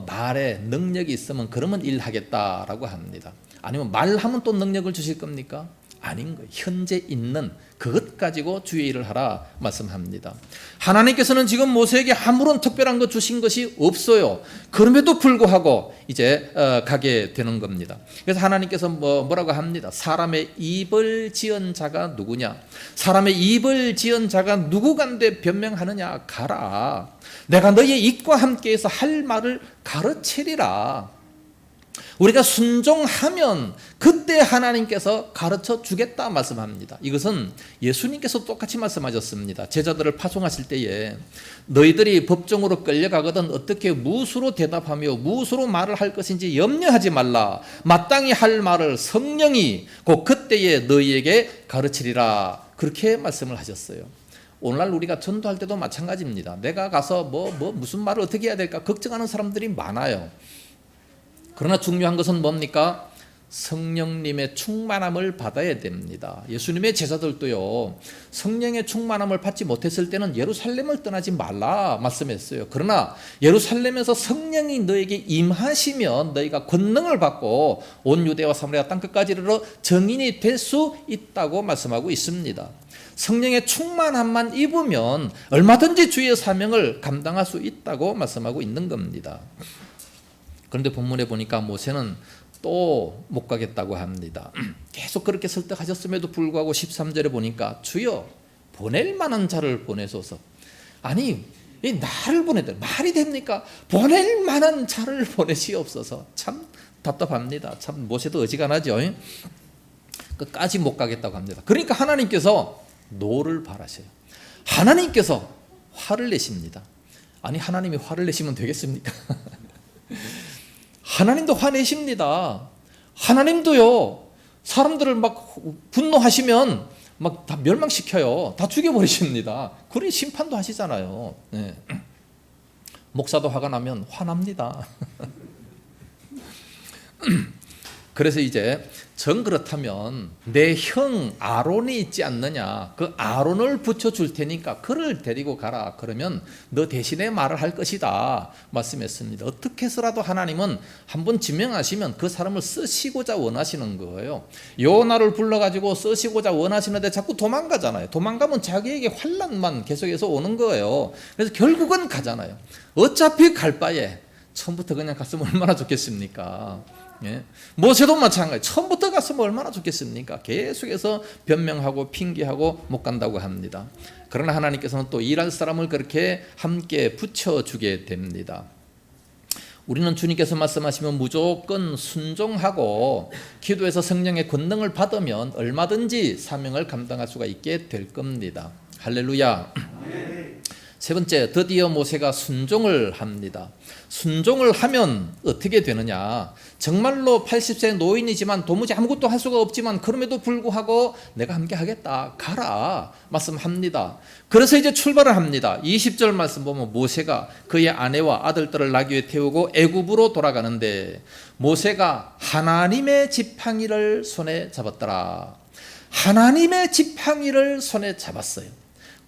말에 능력이 있으면 그러면 일하겠다라고 합니다. 아니면 말하면 또 능력을 주실 겁니까? 아닌 거예요. 현재 있는 그것 가지고 주의 일을 하라 말씀합니다. 하나님께서는 지금 모세에게 아무런 특별한 것 주신 것이 없어요. 그럼에도 불구하고 이제 가게 되는 겁니다. 그래서 하나님께서 뭐라고 합니다. 사람의 입을 지은 자가 누구냐? 사람의 입을 지은 자가 누구간데 변명하느냐? 가라. 내가 너희의 입과 함께해서 할 말을 가르치리라. 우리가 순종하면 그때 하나님께서 가르쳐 주겠다 말씀합니다. 이것은 예수님께서 똑같이 말씀하셨습니다. 제자들을 파송하실 때에 너희들이 법정으로 끌려가거든 어떻게 무엇으로 대답하며 무엇으로 말을 할 것인지 염려하지 말라. 마땅히 할 말을 성령이 곧 그때에 너희에게 가르치리라. 그렇게 말씀을 하셨어요. 오늘날 우리가 전도할 때도 마찬가지입니다. 내가 가서 무슨 말을 어떻게 해야 될까 걱정하는 사람들이 많아요. 그러나 중요한 것은 뭡니까? 성령님의 충만함을 받아야 됩니다. 예수님의 제자들도요, 성령의 충만함을 받지 못했을 때는 예루살렘을 떠나지 말라 말씀했어요. 그러나 예루살렘에서 성령이 너에게 임하시면 너희가 권능을 받고 온 유대와 사마리아 땅끝까지 이르러 증인이 될 수 있다고 말씀하고 있습니다. 성령의 충만함만 입으면 얼마든지 주의 사명을 감당할 수 있다고 말씀하고 있는 겁니다. 그런데 본문에 보니까 모세는 또 못 가겠다고 합니다. 계속 그렇게 설득하셨음에도 불구하고 13절에 보니까 주여 보낼 만한 자를 보내소서. 아니 나를 보내들 말이 됩니까? 보낼 만한 자를 보내시옵소서. 참 답답합니다. 참 모세도 어지간하죠. 끝까지 못 가겠다고 합니다. 그러니까 하나님께서 노를 바라셔요. 하나님께서 화를 내십니다. 아니 하나님이 화를 내시면 되겠습니까? 하나님도 화내십니다. 하나님도요, 사람들을 막 분노하시면 막 다 멸망시켜요. 다 죽여버리십니다. 그래 심판도 하시잖아요. 네. 목사도 화가 나면 화납니다. 그래서 이제 정 그렇다면 내 형 아론이 있지 않느냐, 그 아론을 붙여줄 테니까 그를 데리고 가라. 그러면 너 대신에 말을 할 것이다 말씀했습니다. 어떻게 해서라도 하나님은 한번 지명하시면 그 사람을 쓰시고자 원하시는 거예요. 요나를 불러가지고 쓰시고자 원하시는데 자꾸 도망가잖아요. 도망가면 자기에게 환난만 계속해서 오는 거예요. 그래서 결국은 가잖아요. 어차피 갈 바에 처음부터 그냥 갔으면 얼마나 좋겠습니까? 예. 모세도 마찬가지. 처음부터 갔으면 얼마나 좋겠습니까? 계속해서 변명하고 핑계하고 못 간다고 합니다. 그러나 하나님께서는 또 일할 사람을 그렇게 함께 붙여주게 됩니다. 우리는 주님께서 말씀하시면 무조건 순종하고 기도해서 성령의 권능을 받으면 얼마든지 사명을 감당할 수가 있게 될 겁니다. 할렐루야. 세 번째, 드디어 모세가 순종을 합니다. 순종을 하면 어떻게 되느냐? 정말로 80세 노인이지만 도무지 아무것도 할 수가 없지만 그럼에도 불구하고 내가 함께 하겠다. 가라. 말씀합니다. 그래서 이제 출발을 합니다. 20절 말씀 보면 모세가 그의 아내와 아들들을 나귀에 태우고 애굽으로 돌아가는데 모세가 하나님의 지팡이를 손에 잡았더라. 하나님의 지팡이를 손에 잡았어요.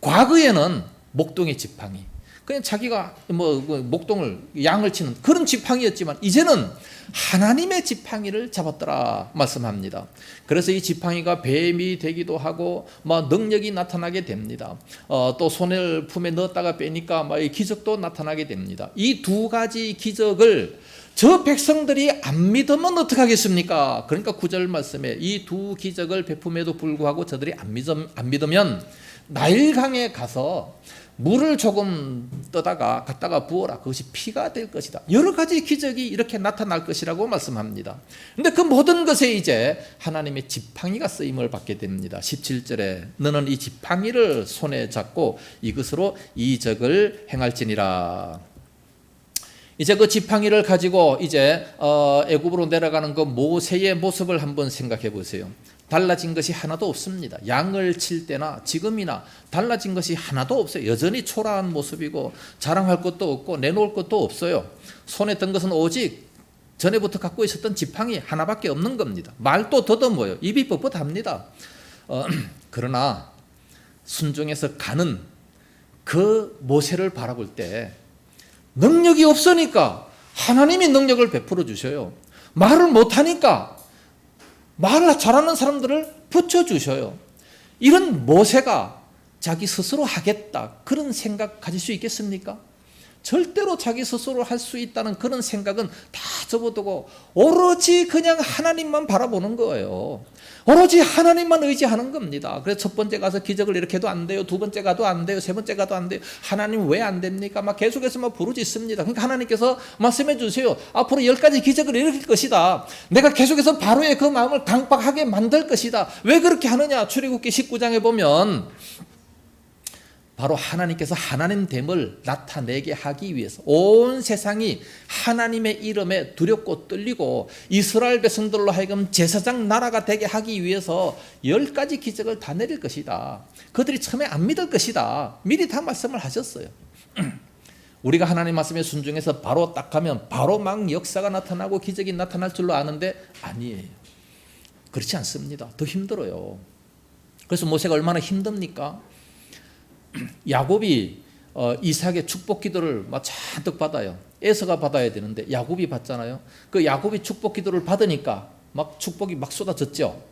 과거에는 목동의 지팡이, 그냥 자기가 목동을 양을 치는 그런 지팡이였지만 이제는 하나님의 지팡이를 잡았더라 말씀합니다. 그래서 이 지팡이가 뱀이 되기도 하고 능력이 나타나게 됩니다. 또 손을 품에 넣었다가 빼니까 기적도 나타나게 됩니다. 이 두 가지 기적을 저 백성들이 안 믿으면 어떡하겠습니까? 그러니까 9절 말씀에 이 두 기적을 베품에도 불구하고 저들이 안 믿으면 나일강에 가서 물을 조금 떠다가 갖다가 부어라. 그것이 피가 될 것이다. 여러 가지 기적이 이렇게 나타날 것이라고 말씀합니다. 그런데 그 모든 것에 이제 하나님의 지팡이가 쓰임을 받게 됩니다. 17절에 너는 이 지팡이를 손에 잡고 이것으로 이적을 행할지니라. 이제 그 지팡이를 가지고 이제 애굽으로 내려가는 그 모세의 모습을 한번 생각해 보세요. 달라진 것이 하나도 없습니다. 양을 칠 때나 지금이나 달라진 것이 하나도 없어요. 여전히 초라한 모습이고 자랑할 것도 없고 내놓을 것도 없어요. 손에 든 것은 오직 전에부터 갖고 있었던 지팡이 하나밖에 없는 겁니다. 말도 더듬어요. 입이 뻣뻣합니다. 그러나 순종해서 가는 그 모세를 바라볼 때 능력이 없으니까 하나님이 능력을 베풀어 주셔요. 말을 못하니까 말을 잘하는 사람들을 붙여주셔요. 이런 모세가 자기 스스로 하겠다 그런 생각 가질 수 있겠습니까? 절대로 자기 스스로 할 수 있다는 그런 생각은 다 접어두고 오로지 그냥 하나님만 바라보는 거예요. 오로지 하나님만 의지하는 겁니다. 그래서 첫 번째 가서 기적을 이렇게 해도 안 돼요. 두 번째 가도 안 돼요. 세 번째 가도 안 돼요. 하나님 왜 안 됩니까? 막 계속해서 막 부르짖습니다. 그러니까 하나님께서 말씀해 주세요. 앞으로 10가지 기적을 일으킬 것이다. 내가 계속해서 바로의 그 마음을 강박하게 만들 것이다. 왜 그렇게 하느냐? 출애굽기 19장에 보면 바로 하나님께서 하나님됨을 나타내게 하기 위해서 온 세상이 하나님의 이름에 두렵고 떨리고 이스라엘 백성들로 하여금 제사장 나라가 되게 하기 위해서 10가지 기적을 다 내릴 것이다. 그들이 처음에 안 믿을 것이다. 미리 다 말씀을 하셨어요. 우리가 하나님 말씀에 순종해서 바로 딱 하면 바로 막 역사가 나타나고 기적이 나타날 줄로 아는데 아니에요. 그렇지 않습니다. 더 힘들어요. 그래서 모세가 얼마나 힘듭니까? 야곱이 이삭의 축복 기도를 막 잔뜩 받아요. 에서가 받아야 되는데 야곱이 받잖아요. 그 야곱이 축복 기도를 받으니까 막 축복이 막 쏟아졌죠.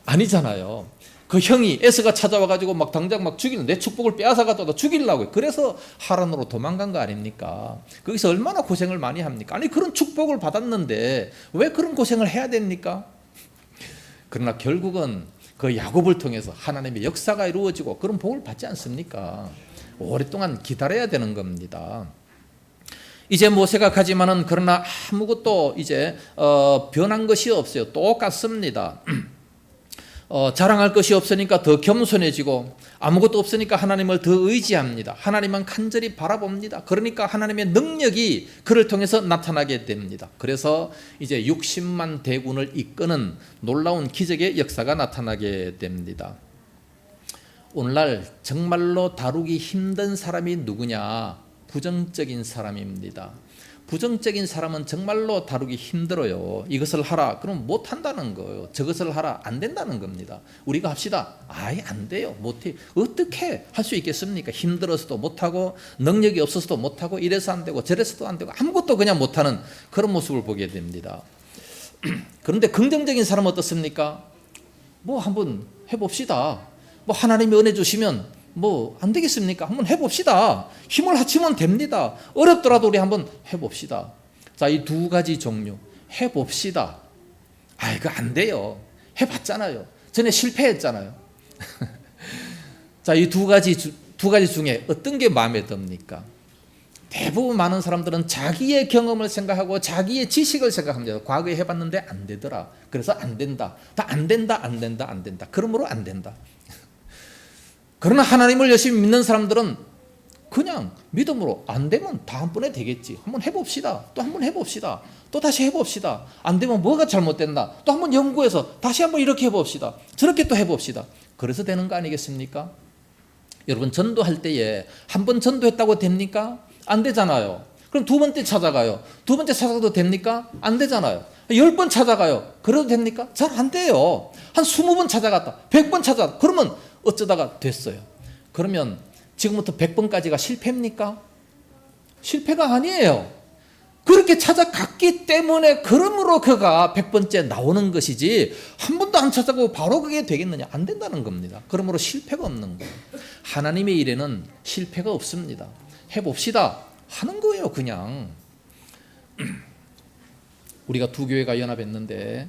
아니잖아요. 그 형이 에서가 찾아와가지고 막 당장 막 죽이는 내 축복을 빼앗아가지고 죽이려고 그래서 하란으로 도망간 거 아닙니까? 거기서 얼마나 고생을 많이 합니까? 아니 그런 축복을 받았는데 왜 그런 고생을 해야 됩니까? 그러나 결국은 그 야곱을 통해서 하나님의 역사가 이루어지고 그런 복을 받지 않습니까? 오랫동안 기다려야 되는 겁니다. 이제 모세가 가지만은 그러나 아무것도 이제 변한 것이 없어요. 똑같습니다. 자랑할 것이 없으니까 더 겸손해지고 아무것도 없으니까 하나님을 더 의지합니다. 하나님만 간절히 바라봅니다. 그러니까 하나님의 능력이 그를 통해서 나타나게 됩니다. 그래서 이제 60만 대군을 이끄는 놀라운 기적의 역사가 나타나게 됩니다. 오늘날 정말로 다루기 힘든 사람이 누구냐? 부정적인 사람입니다. 부정적인 사람은 정말로 다루기 힘들어요. 이것을 하라. 그럼 못한다는 거예요. 저것을 하라. 안 된다는 겁니다. 우리가 합시다. 아예 안 돼요. 못해. 어떻게 할 수 있겠습니까? 힘들어서도 못하고 능력이 없어서도 못하고 이래서 안 되고 저래서도 안 되고 아무것도 그냥 못하는 그런 모습을 보게 됩니다. 그런데 긍정적인 사람은 어떻습니까? 뭐 한번 해봅시다. 뭐 하나님이 은혜 주시면 뭐 안 되겠습니까? 한번 해봅시다. 힘을 합치면 됩니다. 어렵더라도 우리 한번 해봅시다. 자, 이 두 가지 종류 해봅시다. 아, 이거 안 돼요. 해봤잖아요. 전에 실패했잖아요. 자, 이 두 가지 중에 어떤 게 마음에 듭니까? 대부분 많은 사람들은 자기의 경험을 생각하고 자기의 지식을 생각합니다. 과거에 해봤는데 안 되더라. 그래서 안 된다. 다 안 된다, 안 된다, 안 된다. 그러므로 안 된다. 그러나 하나님을 열심히 믿는 사람들은 그냥 믿음으로 안 되면 다음번에 되겠지. 한번 해봅시다. 또 한번 해봅시다. 또 다시 해봅시다. 안 되면 뭐가 잘못됐나? 또 한번 연구해서 다시 한번 이렇게 해봅시다. 저렇게 또 해봅시다. 그래서 되는 거 아니겠습니까? 여러분 전도할 때에 한 번 전도했다고 됩니까? 안 되잖아요. 그럼 두 번째 찾아가요. 두 번째 찾아가도 됩니까? 안 되잖아요. 10번 찾아가요. 그래도 됩니까? 잘 안 돼요. 한 20번 찾아갔다. 100번 찾아갔다. 그러면 어쩌다가 됐어요. 그러면 지금부터 100번까지가 실패입니까? 실패가 아니에요. 그렇게 찾아갔기 때문에 그러므로 그가 100번째 나오는 것이지 한 번도 안 찾아가고 바로 그게 되겠느냐? 안 된다는 겁니다. 그러므로 실패가 없는 거예요. 하나님의 일에는 실패가 없습니다. 해봅시다. 하는 거예요, 그냥. 우리가 두 교회가 연합했는데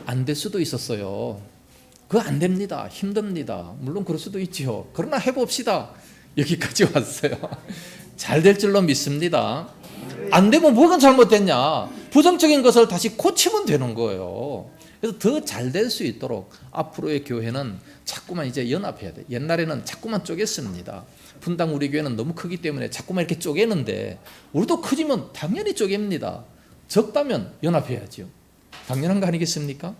안 될 수도 있었어요. 그거 안 됩니다. 힘듭니다. 물론 그럴 수도 있죠. 그러나 해봅시다. 여기까지 왔어요. 잘 될 줄로 믿습니다. 안 되면 뭐가 잘못됐냐? 부정적인 것을 다시 고치면 되는 거예요. 그래서 더 잘 될 수 있도록 앞으로의 교회는 자꾸만 이제 연합해야 돼. 옛날에는 자꾸만 쪼갰습니다. 분당 우리 교회는 너무 크기 때문에 자꾸만 이렇게 쪼개는데 우리도 커지면 당연히 쪼갭니다. 적다면 연합해야죠. 당연한 거 아니겠습니까?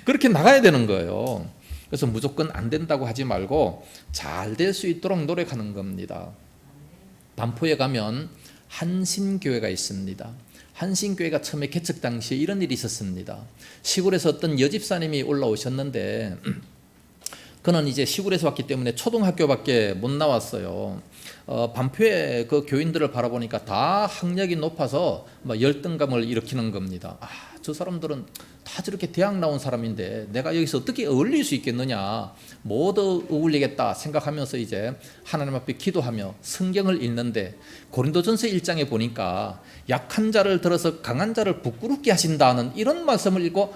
그렇게 나가야 되는 거예요. 그래서 무조건 안 된다고 하지 말고 잘 될 수 있도록 노력하는 겁니다. 반포에 가면 한신교회가 있습니다. 한신교회가 처음에 개척 당시에 이런 일이 있었습니다. 시골에서 어떤 여집사님이 올라오셨는데 그는 이제 시골에서 왔기 때문에 초등학교밖에 못 나왔어요. 반표의 그 교인들을 바라보니까 다 학력이 높아서 막 열등감을 일으키는 겁니다. 저 사람들은 다 저렇게 대학 나온 사람인데 내가 여기서 어떻게 어울릴 수 있겠느냐, 못 어울리겠다 생각하면서 이제 하나님 앞에 기도하며 성경을 읽는데, 고린도전서 1장에 보니까 약한 자를 들어서 강한 자를 부끄럽게 하신다는 이런 말씀을 읽고,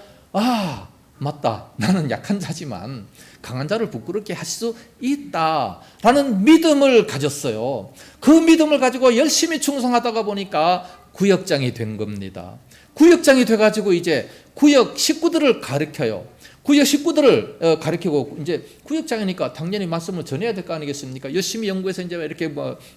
맞다, 나는 약한 자지만 강한 자를 부끄럽게 할 수 있다라는 믿음을 가졌어요. 그 믿음을 가지고 열심히 충성하다가 보니까 구역장이 된 겁니다. 구역장이 돼가지고 이제 구역 식구들을 가르쳐요. 구역 식구들을 가르치고, 이제 구역장이니까 당연히 말씀을 전해야 될 거 아니겠습니까? 열심히 연구해서 이제 이렇게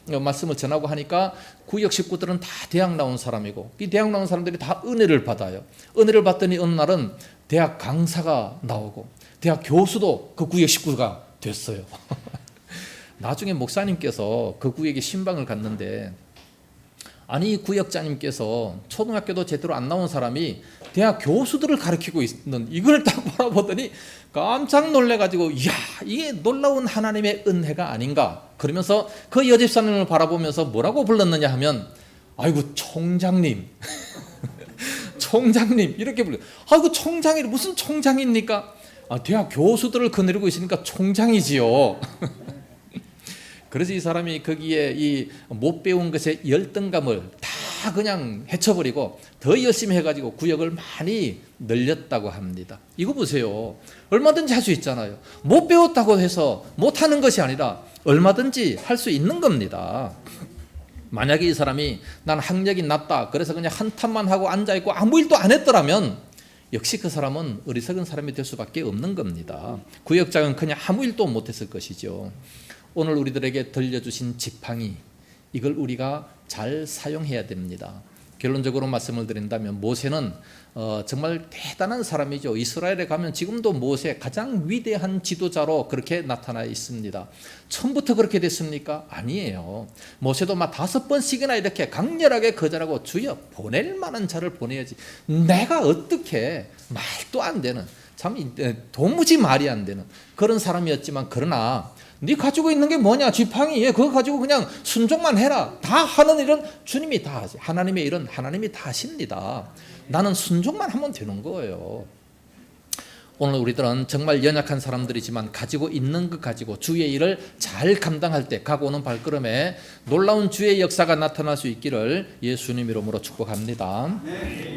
말씀을 전하고 하니까 구역 식구들은 다 대학 나온 사람이고, 이 대학 나온 사람들이 다 은혜를 받아요. 은혜를 받더니 어느 날은 대학 강사가 나오고 대학 교수도 그 구역 식구가 됐어요. 나중에 목사님께서 그 구역에 신방을 갔는데, 아니 구역장님께서 초등학교도 제대로 안 나온 사람이 대학 교수들을 가르치고 있는 이걸 딱 바라보더니 깜짝 놀래가지고, 이야, 이게 놀라운 하나님의 은혜가 아닌가. 그러면서 그 여집사님을 바라보면서 뭐라고 불렀느냐 하면, 아이고 총장님 총장님 이렇게 불러요. 아이고 총장이 무슨 총장입니까? 대학 교수들을 거느리고 있으니까 총장이지요. 그래서 이 사람이 거기에 이 못 배운 것에 열등감을 다 그냥 헤쳐버리고 더 열심히 해가지고 구역을 많이 늘렸다고 합니다. 이거 보세요. 얼마든지 할 수 있잖아요. 못 배웠다고 해서 못하는 것이 아니라 얼마든지 할 수 있는 겁니다. 만약에 이 사람이 난 학력이 낮다, 그래서 그냥 한탄만 하고 앉아있고 아무 일도 안 했더라면 역시 그 사람은 어리석은 사람이 될 수밖에 없는 겁니다. 구역장은 그냥 아무 일도 못했을 것이죠. 오늘 우리들에게 들려주신 지팡이, 이걸 우리가 잘 사용해야 됩니다. 결론적으로 말씀을 드린다면 모세는 정말 대단한 사람이죠. 이스라엘에 가면 지금도 모세 가장 위대한 지도자로 그렇게 나타나 있습니다. 처음부터 그렇게 됐습니까? 아니에요. 모세도 막 5번씩이나 이렇게 강렬하게 거절하고, 주여 보낼 만한 자를 보내야지, 내가 어떻게, 말도 안 되는, 참 도무지 말이 안 되는 그런 사람이었지만, 그러나 네 가지고 있는 게 뭐냐, 지팡이, 그거 가지고 그냥 순종만 해라, 다 하는 일은 주님이 다 하지, 하나님의 일은 하나님이 다 하십니다. 나는 순종만 하면 되는 거예요. 오늘 우리들은 정말 연약한 사람들이지만 가지고 있는 것 가지고 주의 일을 잘 감당할 때 가고 오는 발걸음에 놀라운 주의 역사가 나타날 수 있기를 예수님 이름으로 축복합니다.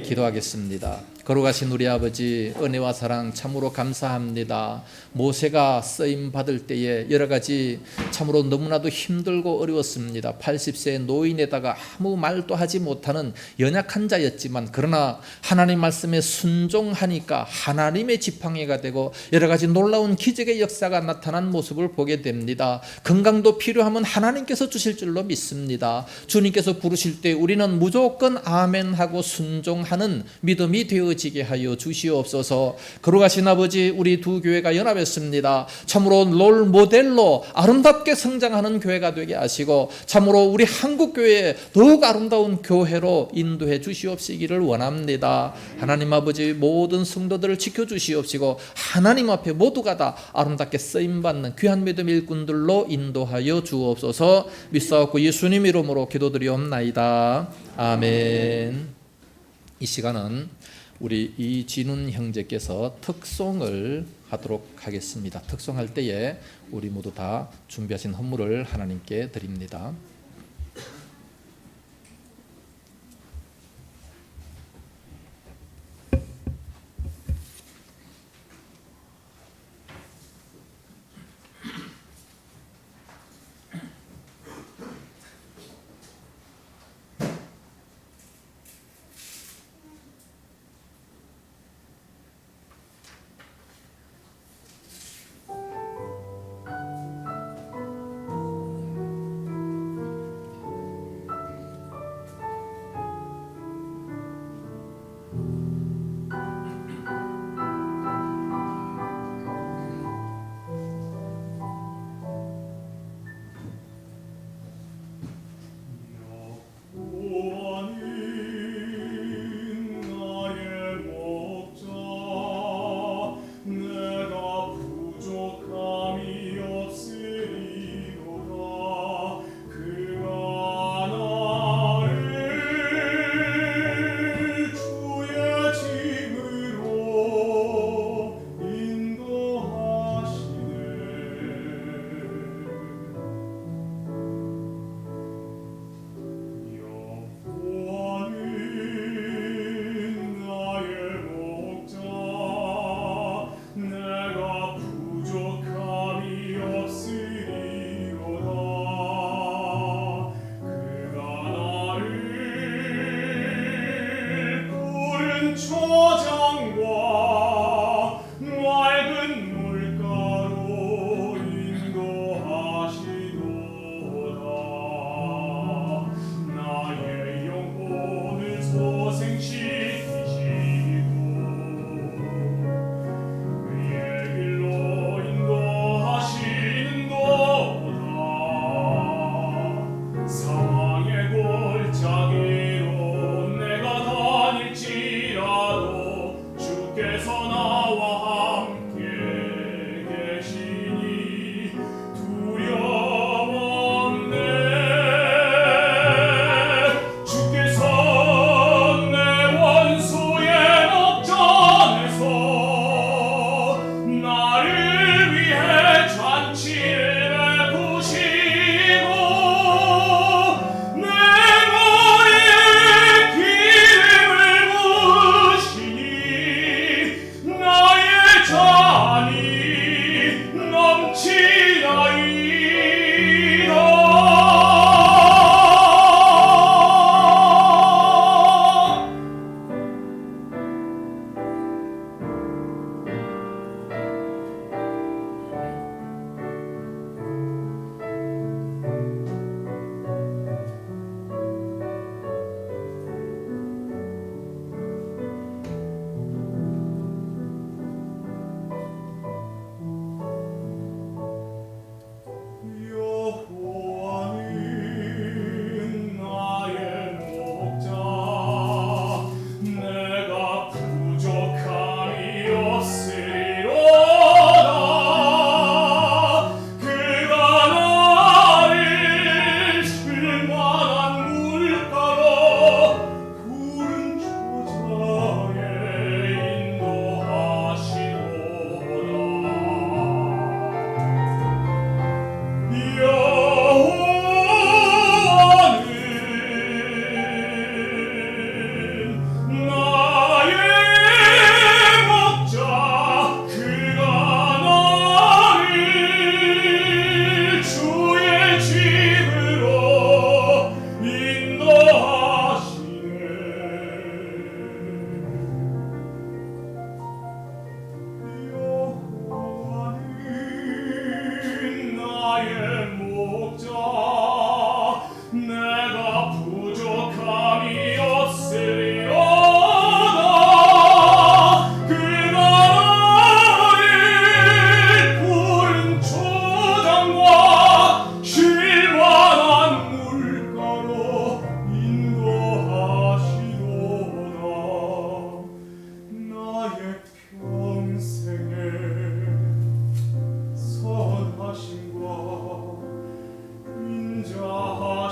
기도하겠습니다. 거룩하신 우리 아버지, 은혜와 사랑 참으로 감사합니다. 모세가 쓰임 받을 때에 여러 가지 참으로 너무나도 힘들고 어려웠습니다. 80세 노인에다가 아무 말도 하지 못하는 연약한 자였지만, 그러나 하나님 말씀에 순종하니까 하나님의 지팡이가 되고 여러 가지 놀라운 기적의 역사가 나타난 모습을 보게 됩니다. 건강도 필요하면 하나님께서 주실 줄로 믿습니다. 주님께서 부르실 때 우리는 무조건 아멘 하고 순종하는 믿음이 되어지게 하여 주시옵소서. 거룩하신 아버지, 우리 두 교회가 연합했습니다. 참으로 롤 모델로 아름답게 성장하는 교회가 되게 하시고, 참으로 우리 한국교회에 더욱 아름다운 교회로 인도해 주시옵시기를 원합니다. 하나님 아버지, 모든 성도들을 지켜주시옵시고 하나님 앞에 모두가 다 아름답게 쓰임받는 귀한 믿음 일꾼들로 인도하여 주옵소서. 믿사옵고 예수님 이름으로 기도드리옵나이다. 아멘. 이 시간은 우리 이진훈 형제께서 특송을 하도록 하겠습니다. 특송할 때에 우리 모두 다 준비하신 헌물을 하나님께 드립니다.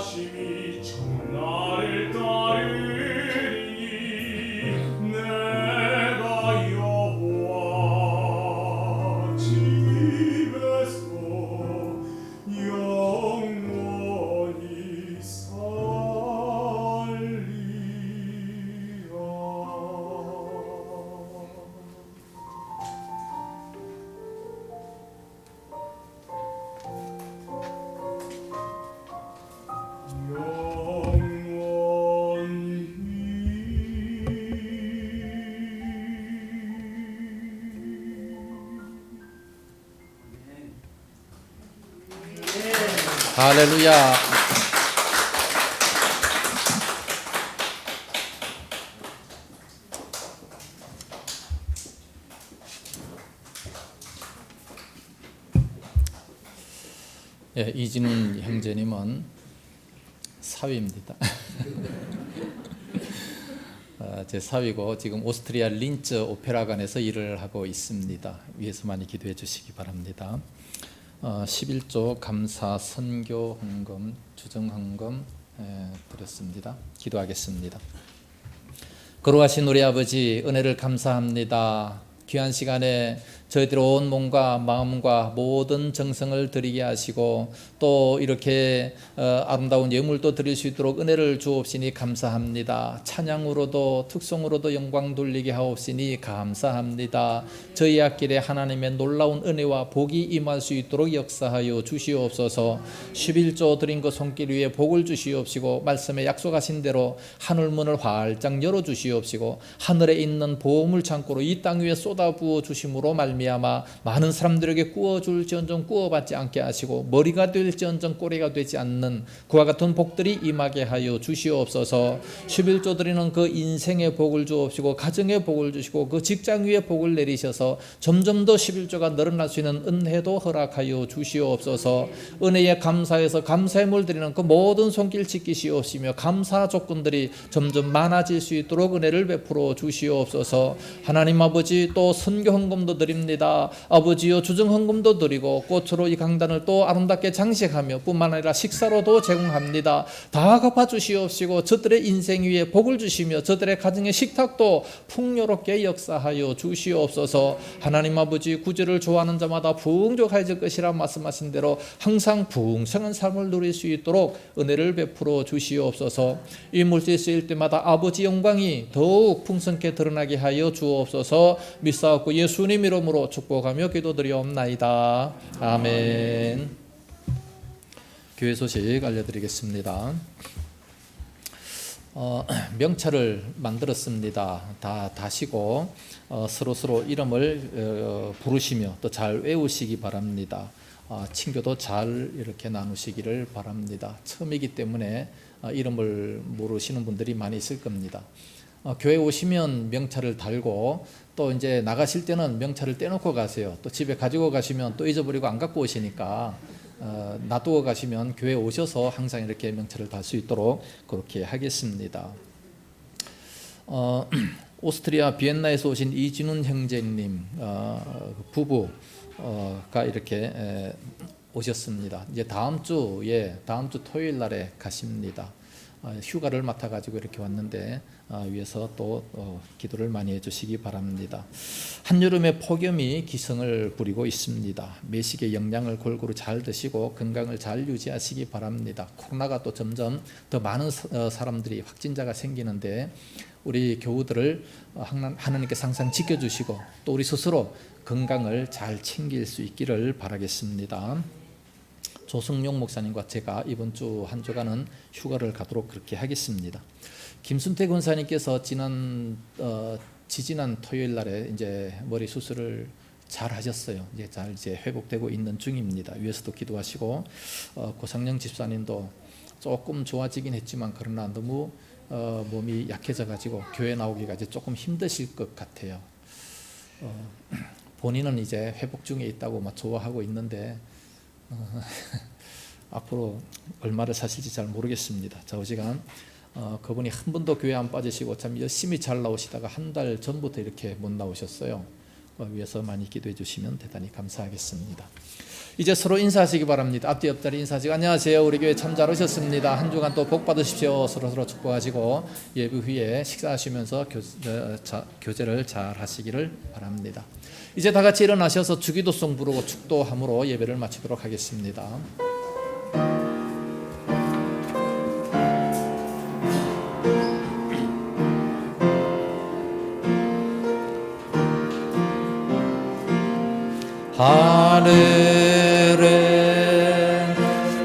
인자하심이 천나를 따르니 내가 여호와 집에서 영원히 할렐루야. 예, 이진훈 형제님은 사위입니다. 제 사위고 지금 오스트리아 린츠 오페라관에서 일을 하고 있습니다. 위에서 많이 기도해 주시기 바랍니다. 11조 감사 선교 헌금 주정 헌금 드렸습니다. 기도하겠습니다. 거룩하신 우리 아버지, 은혜를 감사합니다. 귀한 시간에 저희들의 온 몸과 마음과 모든 정성을 드리게 하시고 또 이렇게 아름다운 예물도 드릴 수 있도록 은혜를 주옵시니 감사합니다. 찬양으로도 특송으로도 영광 돌리게 하옵시니 감사합니다. 저희 앞길에 하나님의 놀라운 은혜와 복이 임할 수 있도록 역사하여 주시옵소서. 11조 드린 그 손길 위에 복을 주시옵시고 말씀에 약속하신 대로 하늘문을 활짝 열어주시옵시고 하늘에 있는 보물 창고로 이 땅 위에 쏟아부어 주심으로 말미암아 많은 사람들에게 구워줄지언정 구워받지 않게 하시고 머리가 될지언정 꼬리가 되지 않는 그와 같은 복들이 임하게 하여 주시옵소서. 11조 드리는 그 인생의 복을 주옵시고 가정의 복을 주시고 그 직장 위에 복을 내리셔서 점점 더 11조가 늘어날 수 있는 은혜도 허락하여 주시옵소서. 은혜에 감사해서 감사의 물 드리는 그 모든 손길 지키시옵시며 감사 조건들이 점점 많아질 수 있도록 은혜를 베풀어 주시옵소서. 하나님 아버지, 또 선교 헌금도 드립니다. 아버지여, 주정 헌금도 드리고 꽃으로 이 강단을 또 아름답게 장식하며 뿐만 아니라 식사로도 제공합니다. 다 갚아 주시옵시고 저들의 인생 위에 복을 주시며 저들의 가정의 식탁도 풍요롭게 역사하여 주시옵소서. 하나님 아버지, 구제를 좋아하는 자마다 풍족해질 것이라 말씀하신 대로 항상 풍성한 삶을 누릴 수 있도록 은혜를 베풀어 주시옵소서. 이 물질 쓰일 때마다 아버지 영광이 더욱 풍성케 드러나게 하여 주옵소서. 믿사옵고 예수님 이름으로 축복하며 기도드리옵나이다. 아멘. 교회 소식 알려드리겠습니다. 명찰을 만들었습니다. 다 다시고 서로 이름을 부르시며 또 잘 외우시기 바랍니다. 친교도 잘 이렇게 나누시기를 바랍니다. 처음이기 때문에 이름을 모르시는 분들이 많이 있을 겁니다. 교회 오시면 명찰을 달고 또 이제 나가실 때는 명찰을 떼놓고 가세요. 또 집에 가지고 가시면 또 잊어버리고 안 갖고 오시니까 놔두고 가시면 교회 오셔서 항상 이렇게 명찰을 달 수 있도록 그렇게 하겠습니다. 오스트리아 비엔나에서 오신 이진훈 형제님 부부가 이렇게 오셨습니다. 이제 다음 주 토요일 날에 가십니다. 휴가를 맡아가지고 이렇게 왔는데 위해서 또 기도를 많이 해주시기 바랍니다. 한여름에 폭염이 기승을 부리고 있습니다. 매식의 영양을 골고루 잘 드시고 건강을 잘 유지하시기 바랍니다. 코로나가 또 점점 더 많은 사람들이 확진자가 생기는데 우리 교우들을 하나님께서 항상 지켜주시고 또 우리 스스로 건강을 잘 챙길 수 있기를 바라겠습니다. 조승용 목사님과 제가 이번 주 한 주간은 휴가를 가도록 그렇게 하겠습니다. 김순태 권사님께서 지지난 토요일 날에 이제 머리 수술을 잘 하셨어요. 이제 잘 회복되고 있는 중입니다. 위에서도 기도하시고 고상영 집사님도 조금 좋아지긴 했지만 그러나 너무 몸이 약해져 가지고 교회 나오기가 이제 조금 힘드실 것 같아요. 본인은 이제 회복 중에 있다고 막 좋아하고 있는데 앞으로 얼마를 사실지 잘 모르겠습니다. 좌우지간 그분이 한 번도 교회 안 빠지시고 참 열심히 잘 나오시다가 한 달 전부터 이렇게 못 나오셨어요. 위해서 많이 기도해 주시면 대단히 감사하겠습니다. 이제 서로 인사하시기 바랍니다. 앞뒤 옆자리 인사하시고 안녕하세요. 우리 교회 참 잘 오셨습니다. 한 주간 또 복 받으십시오. 서로 축복하시고 예배 후에 식사하시면서 교제를 잘 하시기를 바랍니다. 이제 다 같이 일어나셔서 주기도송 부르고 축도함으로 예배를 마치도록 하겠습니다. 하늘에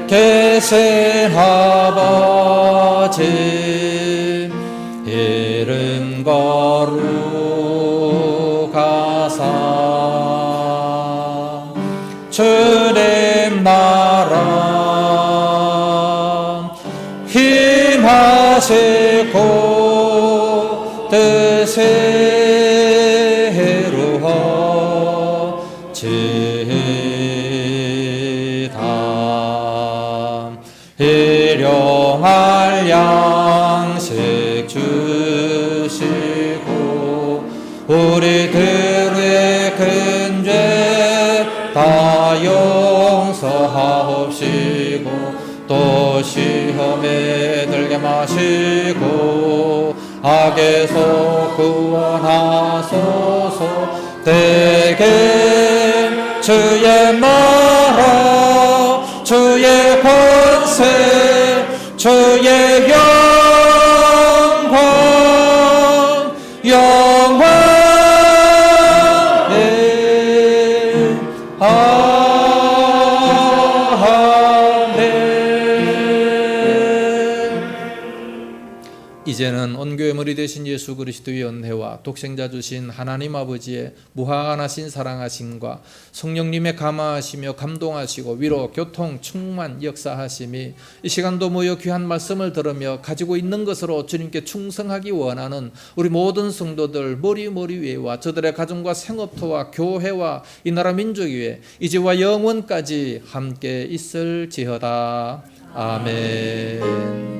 계신 아버지 이름 거룩하사 주님 나라 힘하시고 뜻이 이루어지다 일용할 양식 주시고 우리들의 큰 죄 다 용서하옵시고 또 시험에 들게 마시고 악에서 구원하소서 대개 주의 나라 주의 권세 주의 영광 영원히 이제는 온 교회 머리 되신 예수 그리스도의 은혜와 독생자 주신 하나님 아버지의 무한하신 사랑하심과 성령님의 감화하시며 감동하시고 위로 교통 충만 역사하심이 이 시간도 모여 귀한 말씀을 들으며 가지고 있는 것으로 주님께 충성하기 원하는 우리 모든 성도들 머리 위에와 저들의 가정과 생업터와 교회와 이 나라 민족 위에 이제와 영원까지 함께 있을지어다. 아멘.